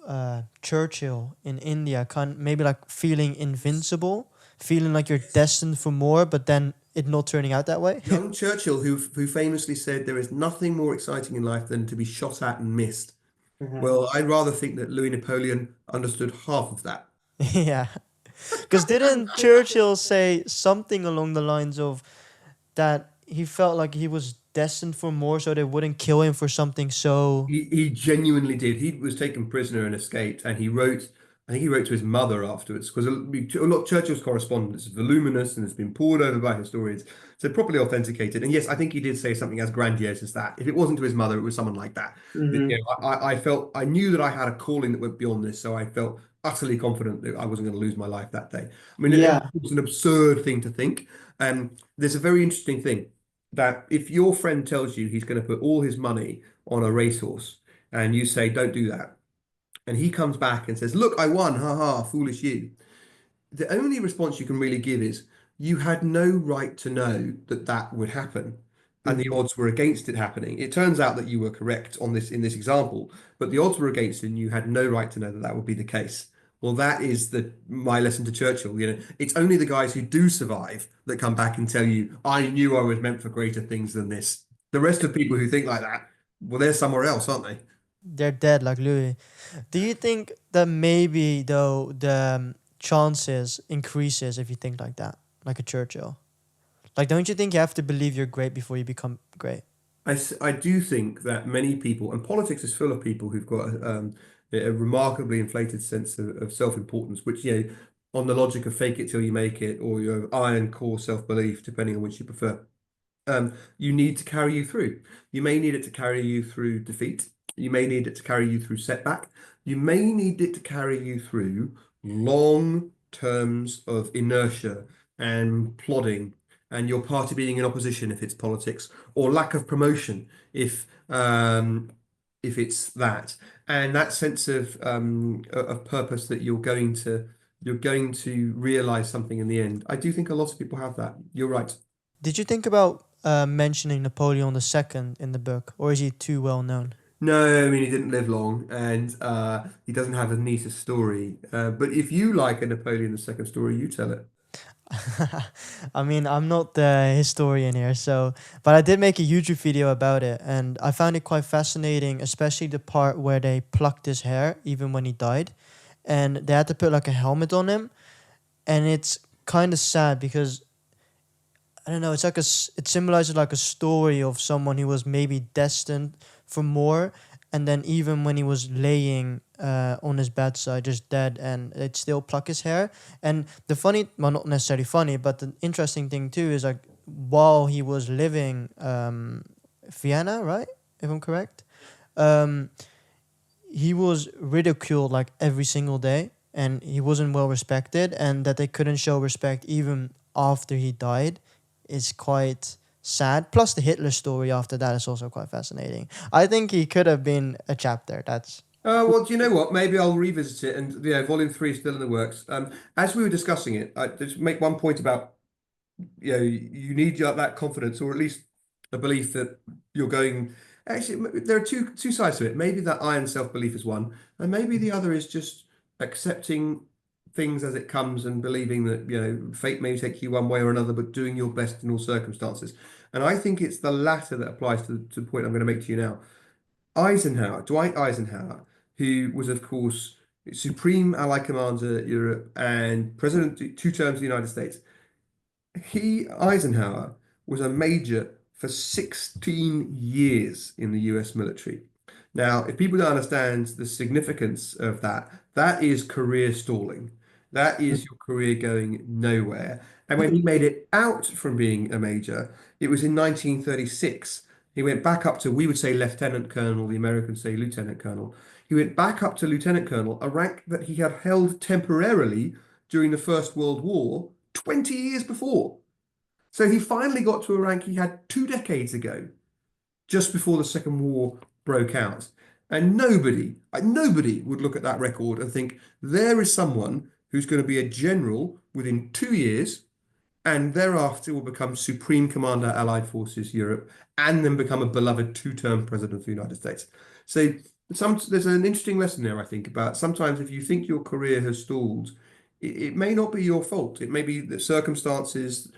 Churchill in India, kind maybe like feeling invincible, feeling like you're destined for more, but then it not turning out that way. Young Churchill, who famously said there is nothing more exciting in life than to be shot at and missed. Mhm. Well, I'd rather think that Louis Napoleon understood half of that. Yeah, because didn't Churchill say something along the lines of that he felt like he was destined for more, so they wouldn't kill him for something so. He genuinely did. He was taken prisoner and escaped, and he wrote. I think he wrote to his mother afterwards because a lot of Churchill's correspondence is voluminous and has been pored over by historians, so properly authenticated. And yes, I think he did say something as grandiose as that. If it wasn't to his mother, it was someone like that. But, Hmm. I felt I knew that I had a calling that went beyond this, so I felt utterly confident that I wasn't going to lose my life that day. I mean, it Yeah. was an absurd thing to think. There's a very interesting thing that if your friend tells you he's going to put all his money on a racehorse and you say, don't do that. And he comes back and says, look, I won, ha ha, foolish you. The only response you can really give is, you had no right to know that that would happen. And the Hmm. odds were against it happening. It turns out that you were correct on this in this example, but the odds were against it and you had no right to know that that would be the case. Well, that is my lesson to Churchill. It's only the guys who do survive that come back and tell you, I knew I was meant for greater things than this. The rest of people who think like that, well, they're somewhere else, aren't they? They're dead, like Louis. Do you think that maybe though the chances increases if you think like that, like a Churchill? Like, don't you think you have to believe you're great before you become great? I do think that many people, and politics is full of people who've got a remarkably inflated sense of self-importance, which, on the logic of fake it till you make it, or your iron core self-belief, depending on which you prefer, you need to carry you through. You may need it to carry you through defeat. You may need it to carry you through setback. You may need it to carry you through long terms of inertia and plodding, and your party being in opposition if it's politics, or lack of promotion if it's that, and that sense of purpose that you're going to realize something in the end. I do think a lot of people have that. You're right. Did you think about mentioning Napoleon II in the book, or is he too well known? No, I mean he didn't live long, and he doesn't have a neatest story. But if you like a Napoleon II story, you tell it. I mean, I'm not the historian here, so but I did make a YouTube video about it, and I found it quite fascinating, especially the part where they plucked his hair even when he died, and they had to put like a helmet on him, and it's kind of sad because I don't know, it's like it symbolizes like a story of someone who was maybe destined for more, and then even when he was laying on his bedside, just dead, and they'd still pluck his hair. And the funny, well, not necessarily funny, but the interesting thing too is like while he was living Vienna, right? If I'm correct, um, he was ridiculed like every single day, and he wasn't well respected, and that they couldn't show respect even after he died is quite sad. Plus, the Hitler story after that is also quite fascinating. I think he could have been a chapter. That's Well, do you know what? Maybe I'll revisit it, and Volume 3 is still in the works. As we were discussing it, I just make one point about you need that confidence, or at least a belief that you're going. Actually, there are two sides to it. Maybe that iron self-belief is one, and maybe the other is just accepting things as it comes and believing that, fate may take you one way or another, but doing your best in all circumstances. And I think it's the latter that applies to the point I'm going to make to you now. Dwight Eisenhower, who was, of course, Supreme Allied Commander Europe and President two terms of the United States. Eisenhower, was a major for 16 years in the US military. Now, if people don't understand the significance of that, that is career stalling. That is your career going nowhere. And when he made it out from being a major, it was in 1936. He went back up to, we would say lieutenant colonel, the Americans say lieutenant colonel. He went back up to lieutenant colonel, a rank that he had held temporarily during the First World War 20 years before. So he finally got to a rank he had 2 decades ago, just before the Second War broke out. And nobody would look at that record and think there is someone who's going to be a general within 2 years and thereafter will become Supreme Commander Allied Forces Europe and then become a beloved two-term President of the United States. So there's an interesting lesson there, I think, about sometimes if you think your career has stalled, it may not be your fault. It may be the circumstances,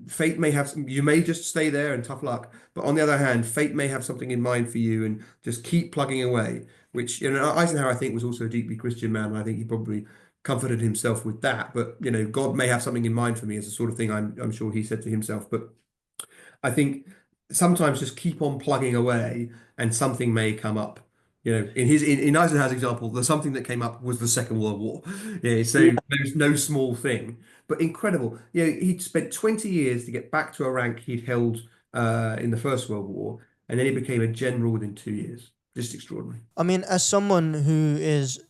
fate may have you may just stay there and tough luck. But on the other hand, fate may have something in mind for you and just keep plugging away, which, Eisenhower, I think, was also a deeply Christian man. And I think he probably comforted himself with that. But, God may have something in mind for me, is the sort of thing I'm sure he said to himself. But I think sometimes just keep on plugging away and something may come up. In Eisenhower's example, the something that came up was the Second World War. Yeah, so there's no small thing, but incredible. He'd spent 20 years to get back to a rank he'd held in the First World War, and then he became a general within 2 years. Just extraordinary. I mean, as someone who is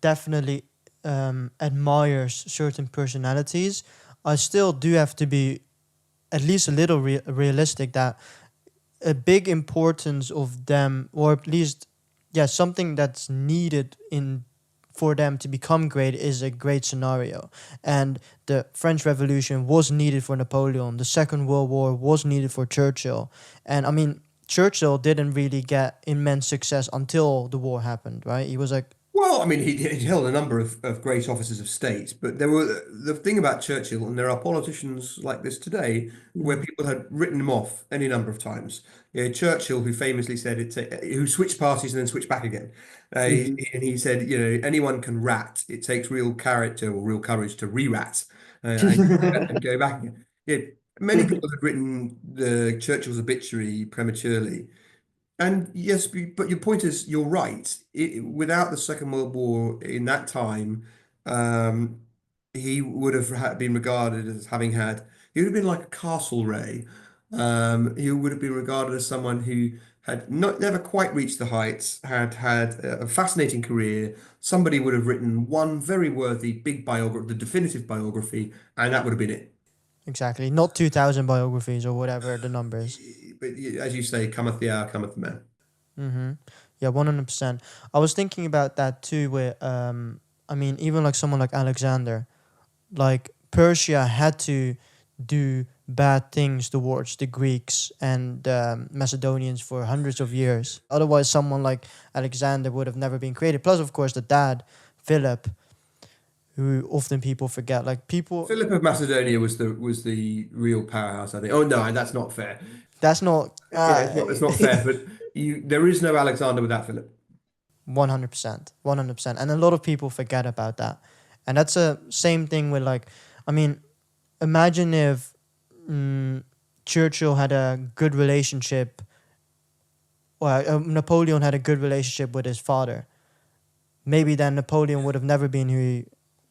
definitely admires certain personalities, I still do have to be at least a little realistic that a big importance of them, or at least something that's needed for them to become great, is a great scenario. And the French Revolution was needed for Napoleon. The Second World War was needed for Churchill. And I mean, Churchill didn't really get immense success until the war happened, right? He was like, Well, I mean, he held a number of great offices of state, but the thing about Churchill, and there are politicians like this today, where people had written him off any number of times. Churchill, who famously said who switched parties and then switched back again, and he said, anyone can rat. It takes real character or real courage to re-rat and go back again. Many people had written the Churchill's obituary prematurely. And yes, but your point is, you're right. Without the Second World War in that time, um, he would have been regarded as he would have been like a Castlereagh. He would have been regarded as someone who had never quite reached the heights, had had a fascinating career. Somebody would have written one very worthy big biography, the definitive biography, and that would have been it. exactly, not 2,000 biographies or whatever the numbers. But as you say, cometh the hour, cometh the man. Mm-hmm. Yeah, 100%. I was thinking about that too, where, I mean, even like someone like Alexander, like Persia had to do bad things towards the Greeks and Macedonians for hundreds of years. Otherwise, someone like Alexander would have never been created. Plus, of course, the dad, Philip, who often people forget. Like people, Philip of Macedonia was the real powerhouse, I think. Oh no, that's not fair. that's not It's not fair, but there is no Alexander without Philip. 100%, 100%, and a lot of people forget about that. And that's a same thing with like, I mean, imagine if Churchill had a good relationship, or Napoleon had a good relationship with his father. Maybe then Napoleon would have never been who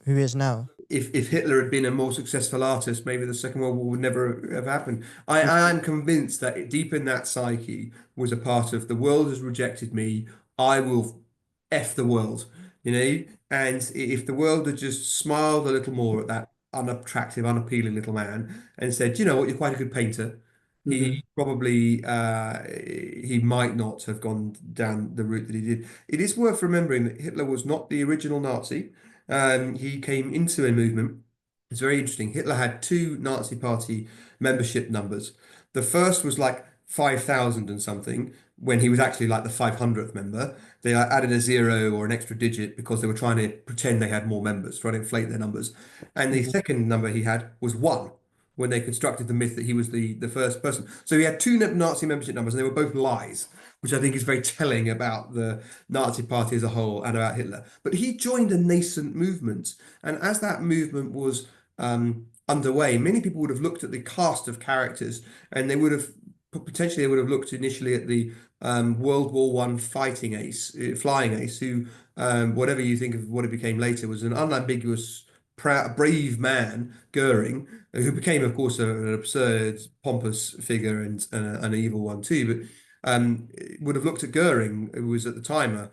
he is now. If Hitler had been a more successful artist, maybe the Second World War would never have happened. I am convinced that deep in that psyche was a part of the world has rejected me. I will F the world, And if the world had just smiled a little more at that unattractive, unappealing little man and said, you know what, you're quite a good painter, he probably he might not have gone down the route that he did. It is worth remembering that Hitler was not the original Nazi. He came into a movement. It's very interesting. Hitler had two Nazi Party membership numbers. The first was like 5,000 and something. when he was actually like the 500th member. They added a zero or an extra digit because they were trying to pretend they had more members, trying to inflate their numbers. And the Mhm. second number he had was one when they constructed the myth that he was the first person. So he had two Nazi membership numbers, and they were both lies, which I think is very telling about the Nazi Party as a whole and about Hitler. But he joined a nascent movement, and as that movement was underway, many people would have looked at the cast of characters, and they would have potentially they would have looked initially at the World War One fighting ace, flying ace, who whatever you think of what it became later was an unambiguous, proud, brave man, Goering, who became, of course, an absurd, pompous figure and an evil one too. But would have looked at Goering, who was at the time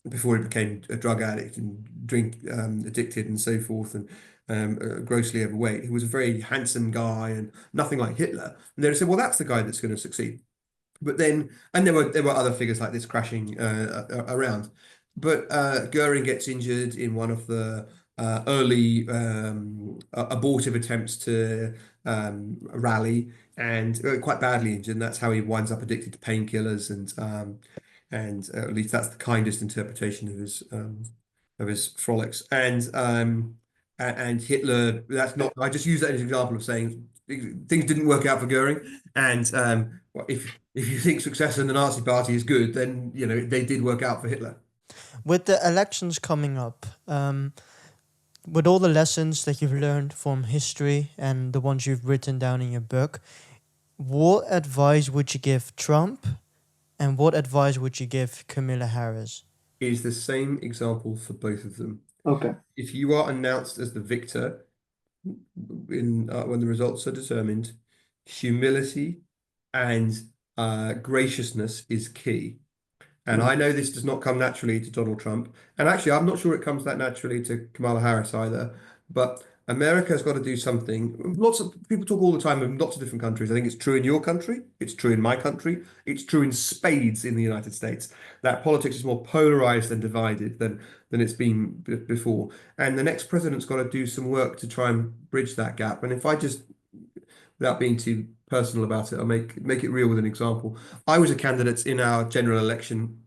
before he became a drug addict and drink addicted and so forth, and grossly overweight. He was a very handsome guy and nothing like Hitler. And they would say, well, that's the guy that's going to succeed. But then, and there were other figures like this crashing around. But Goering gets injured in one of the early abortive attempts to rally, and quite badly injured. And that's how he winds up addicted to painkillers, and at least that's the kindest interpretation of his frolics. And Hitler. That's not. I just use that as an example of saying things didn't work out for Goering, and well, if you think success in the Nazi Party is good, then they did work out for Hitler. With the elections coming up, with all the lessons that you've learned from history and the ones you've written down in your book, what advice would you give Trump and what advice would you give Kamala Harris? Is the same example for both of them. Okay. If you are announced as the victor in when the results are determined, humility and graciousness is key. And I know this does not come naturally to Donald Trump. And actually, I'm not sure it comes that naturally to Kamala Harris either. But America has got to do something. Lots of people talk all the time in lots of different countries. I think it's true in your country. It's true in my country. It's true in spades in the United States. That politics is more polarized and divided than it's been before. And the next president's got to do some work to try and bridge that gap. And if I just, without being too personal about it, I'll make it real with an example. I was a candidate in our general election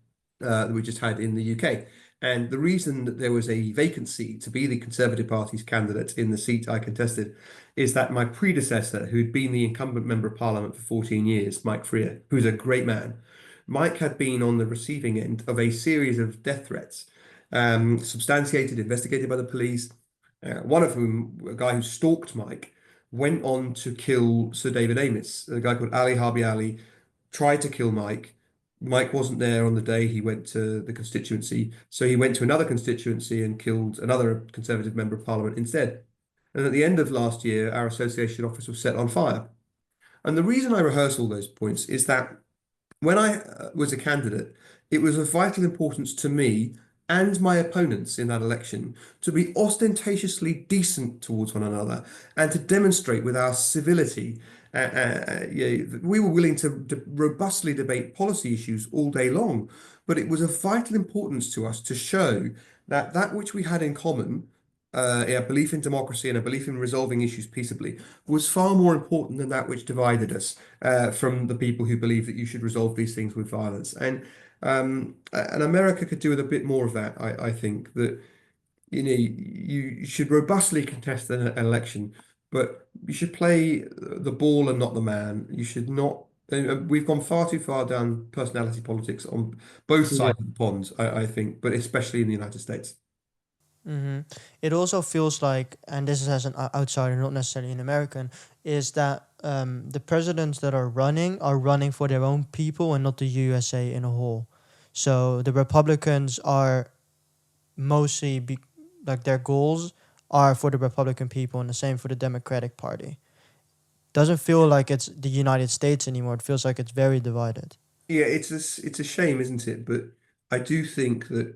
that we just had in the UK. And the reason that there was a vacancy to be the Conservative Party's candidate in the seat I contested is that my predecessor, who'd been the incumbent member of Parliament for 14 years, Mike Freer, who's a great man, Mike had been on the receiving end of a series of death threats, substantiated, investigated by the police. One of whom, a guy who stalked Mike, went on to kill Sir David Amess. A guy called Ali Harbi Ali tried to kill Mike. Mike wasn't there on the day he went to the constituency, so he went to another constituency and killed another Conservative member of Parliament instead. And at the end of last year, our association office was set on fire. And the reason I rehearse all those points is that when I was a candidate, it was of vital importance to me and my opponents in that election to be ostentatiously decent towards one another and to demonstrate with our civility. We were willing to robustly debate policy issues all day long, but it was of vital importance to us to show that that which we had in common, a belief in democracy and a belief in resolving issues peaceably, was far more important than that which divided us from the people who believe that you should resolve these things with violence. And America could do with a bit more of that. I think that you should robustly contest an election, but you should play the ball and not the man. You should not. We've gone far too far down personality politics on both Yeah. sides of the pond, I think, but especially in the United States. Mm-hmm. It also feels like, and this is as an outsider, not necessarily an American, is that the presidents that are running for their own people and not the USA in a whole. So the Republicans are mostly like their goals are for the Republican people and the same for the Democratic Party. Doesn't feel like it's the United States anymore. It feels like it's very divided. Yeah, it's a shame, isn't it? But I do think that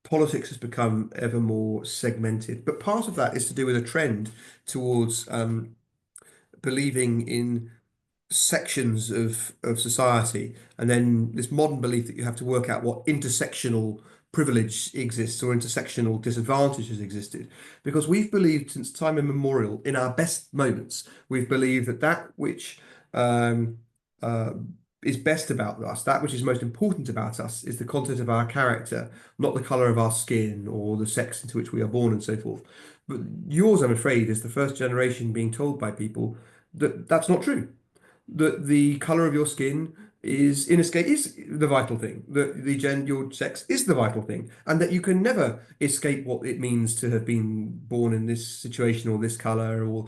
politics has become ever more segmented. But part of that is to do with a trend towards believing in sections of society, and then this modern belief that you have to work out what intersectional privilege exists or intersectional disadvantage has existed. Because we've believed since time immemorial, in our best moments, we've believed that that which um, uh, is best about us, that which is most important about us, is the content of our character, not the color of our skin or the sex into which we are born and so forth. But yours, I'm afraid, is the first generation being told by people that that's not true, that the color of your skin is the vital thing, that your sex is the vital thing, and that you can never escape what it means to have been born in this situation or this color or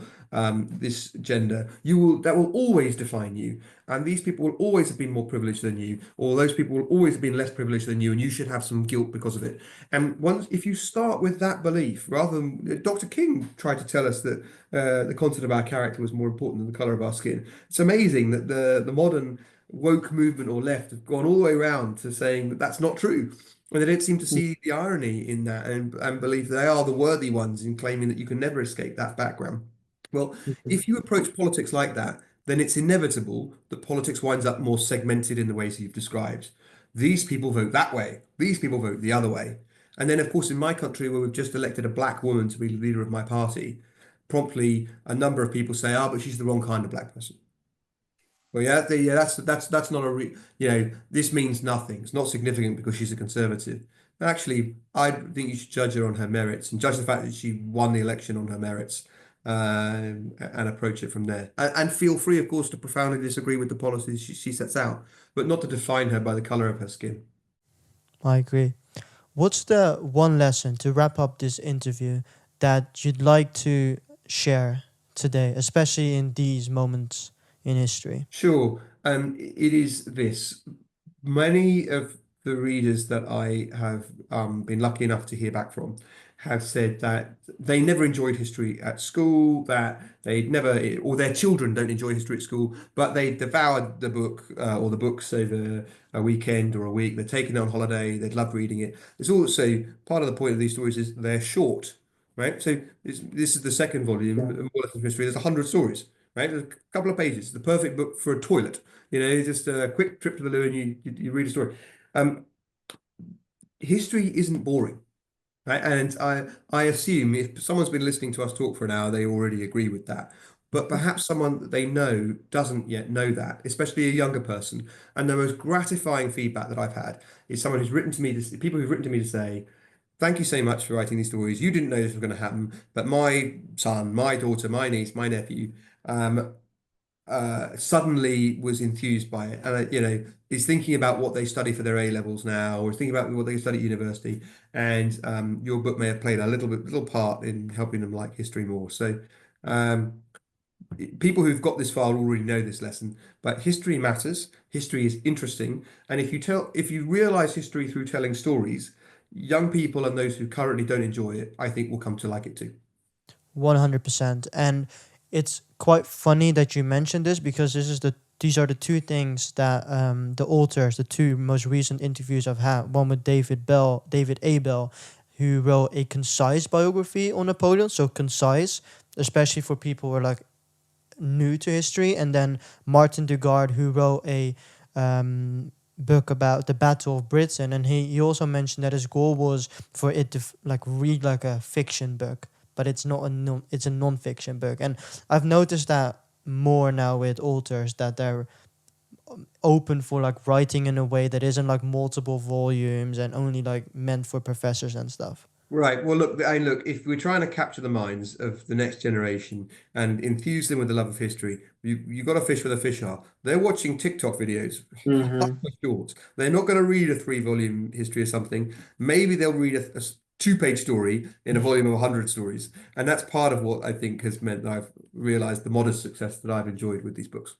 this gender. That will always define you, and these people will always have been more privileged than you, or those people will always have been less privileged than you, and you should have some guilt because of it. And once, if you start with that belief, rather than Dr. King tried to tell us that the content of our character was more important than the color of our skin. It's amazing that the modern woke movement or left have gone all the way around to saying that that's not true. And they don't seem to see the irony in that and believe they are the worthy ones in claiming that you can never escape that background. Well, if you approach politics like that, then it's inevitable that politics winds up more segmented in the ways you've described. These people vote that way, these people vote the other way. And then, of course, in my country, where we've just elected a black woman to be the leader of my party, promptly a number of people say, "Ah, but she's the wrong kind of black person." Well, yeah, that's not this means nothing. It's not significant because she's a conservative. Actually, I think you should judge her on her merits and judge the fact that she won the election on her merits, and approach it from there. And feel free, of course, to profoundly disagree with the policies she sets out, but not to define her by the color of her skin. I agree. What's the one lesson to wrap up this interview that you'd like to share today, especially in these moments in history? Sure. It is this. Many of the readers that I have been lucky enough to hear back from have said that they never enjoyed history at school, that they'd never, or their children don't enjoy history at school, but they devoured the book or the books over a weekend or a week. They're taking it on holiday. They'd love reading it. It's also part of the point of these stories is they're short, right? So this is the second volume, More Lessons from History. There's 100 stories, right? There's a couple of pages. The perfect book for a toilet. Just a quick trip to the loo and you read a story. History isn't boring, right? And I assume if someone's been listening to us talk for an hour, they already agree with that. But perhaps someone that they know doesn't yet know that, especially a younger person. And the most gratifying feedback that I've had is someone who's written to me, people who've written to me to say, "Thank you so much for writing these stories. You didn't know this was going to happen, but my son, my daughter, my niece, my nephew, suddenly was enthused by it, and is thinking about what they study for their A levels now, or is thinking about what they study at university. And your book may have played a little part in helping them like history more. So, people who've got this far already know this lesson. But history matters. History is interesting, and if you realize history through telling stories, young people and those who currently don't enjoy it, I think, will come to like it too. 100%. And it's quite funny that you mentioned this because these are the two things that the authors, the two most recent interviews I've had, one with David A. Bell, who wrote a concise biography on Napoleon, so concise, especially for people who are like new to history, and then Martin Dugard, who wrote a book about the Battle of Britain, and he also mentioned that his goal was for it to read like a fiction book, but it's not it's a non-fiction book. And I've noticed that more now with authors, that they're open for like writing in a way that isn't like multiple volumes and only like meant for professors and stuff. Right. Well, look, if we're trying to capture the minds of the next generation and infuse them with the love of history, you got to fish where the fish are. They're watching TikTok videos, Mm-hmm. shorts. They're not going to read a 3-volume history or something. Maybe they'll read a 2-page story in a volume of 100 stories. And that's part of what I think has meant that I've realized the modest success that I've enjoyed with these books.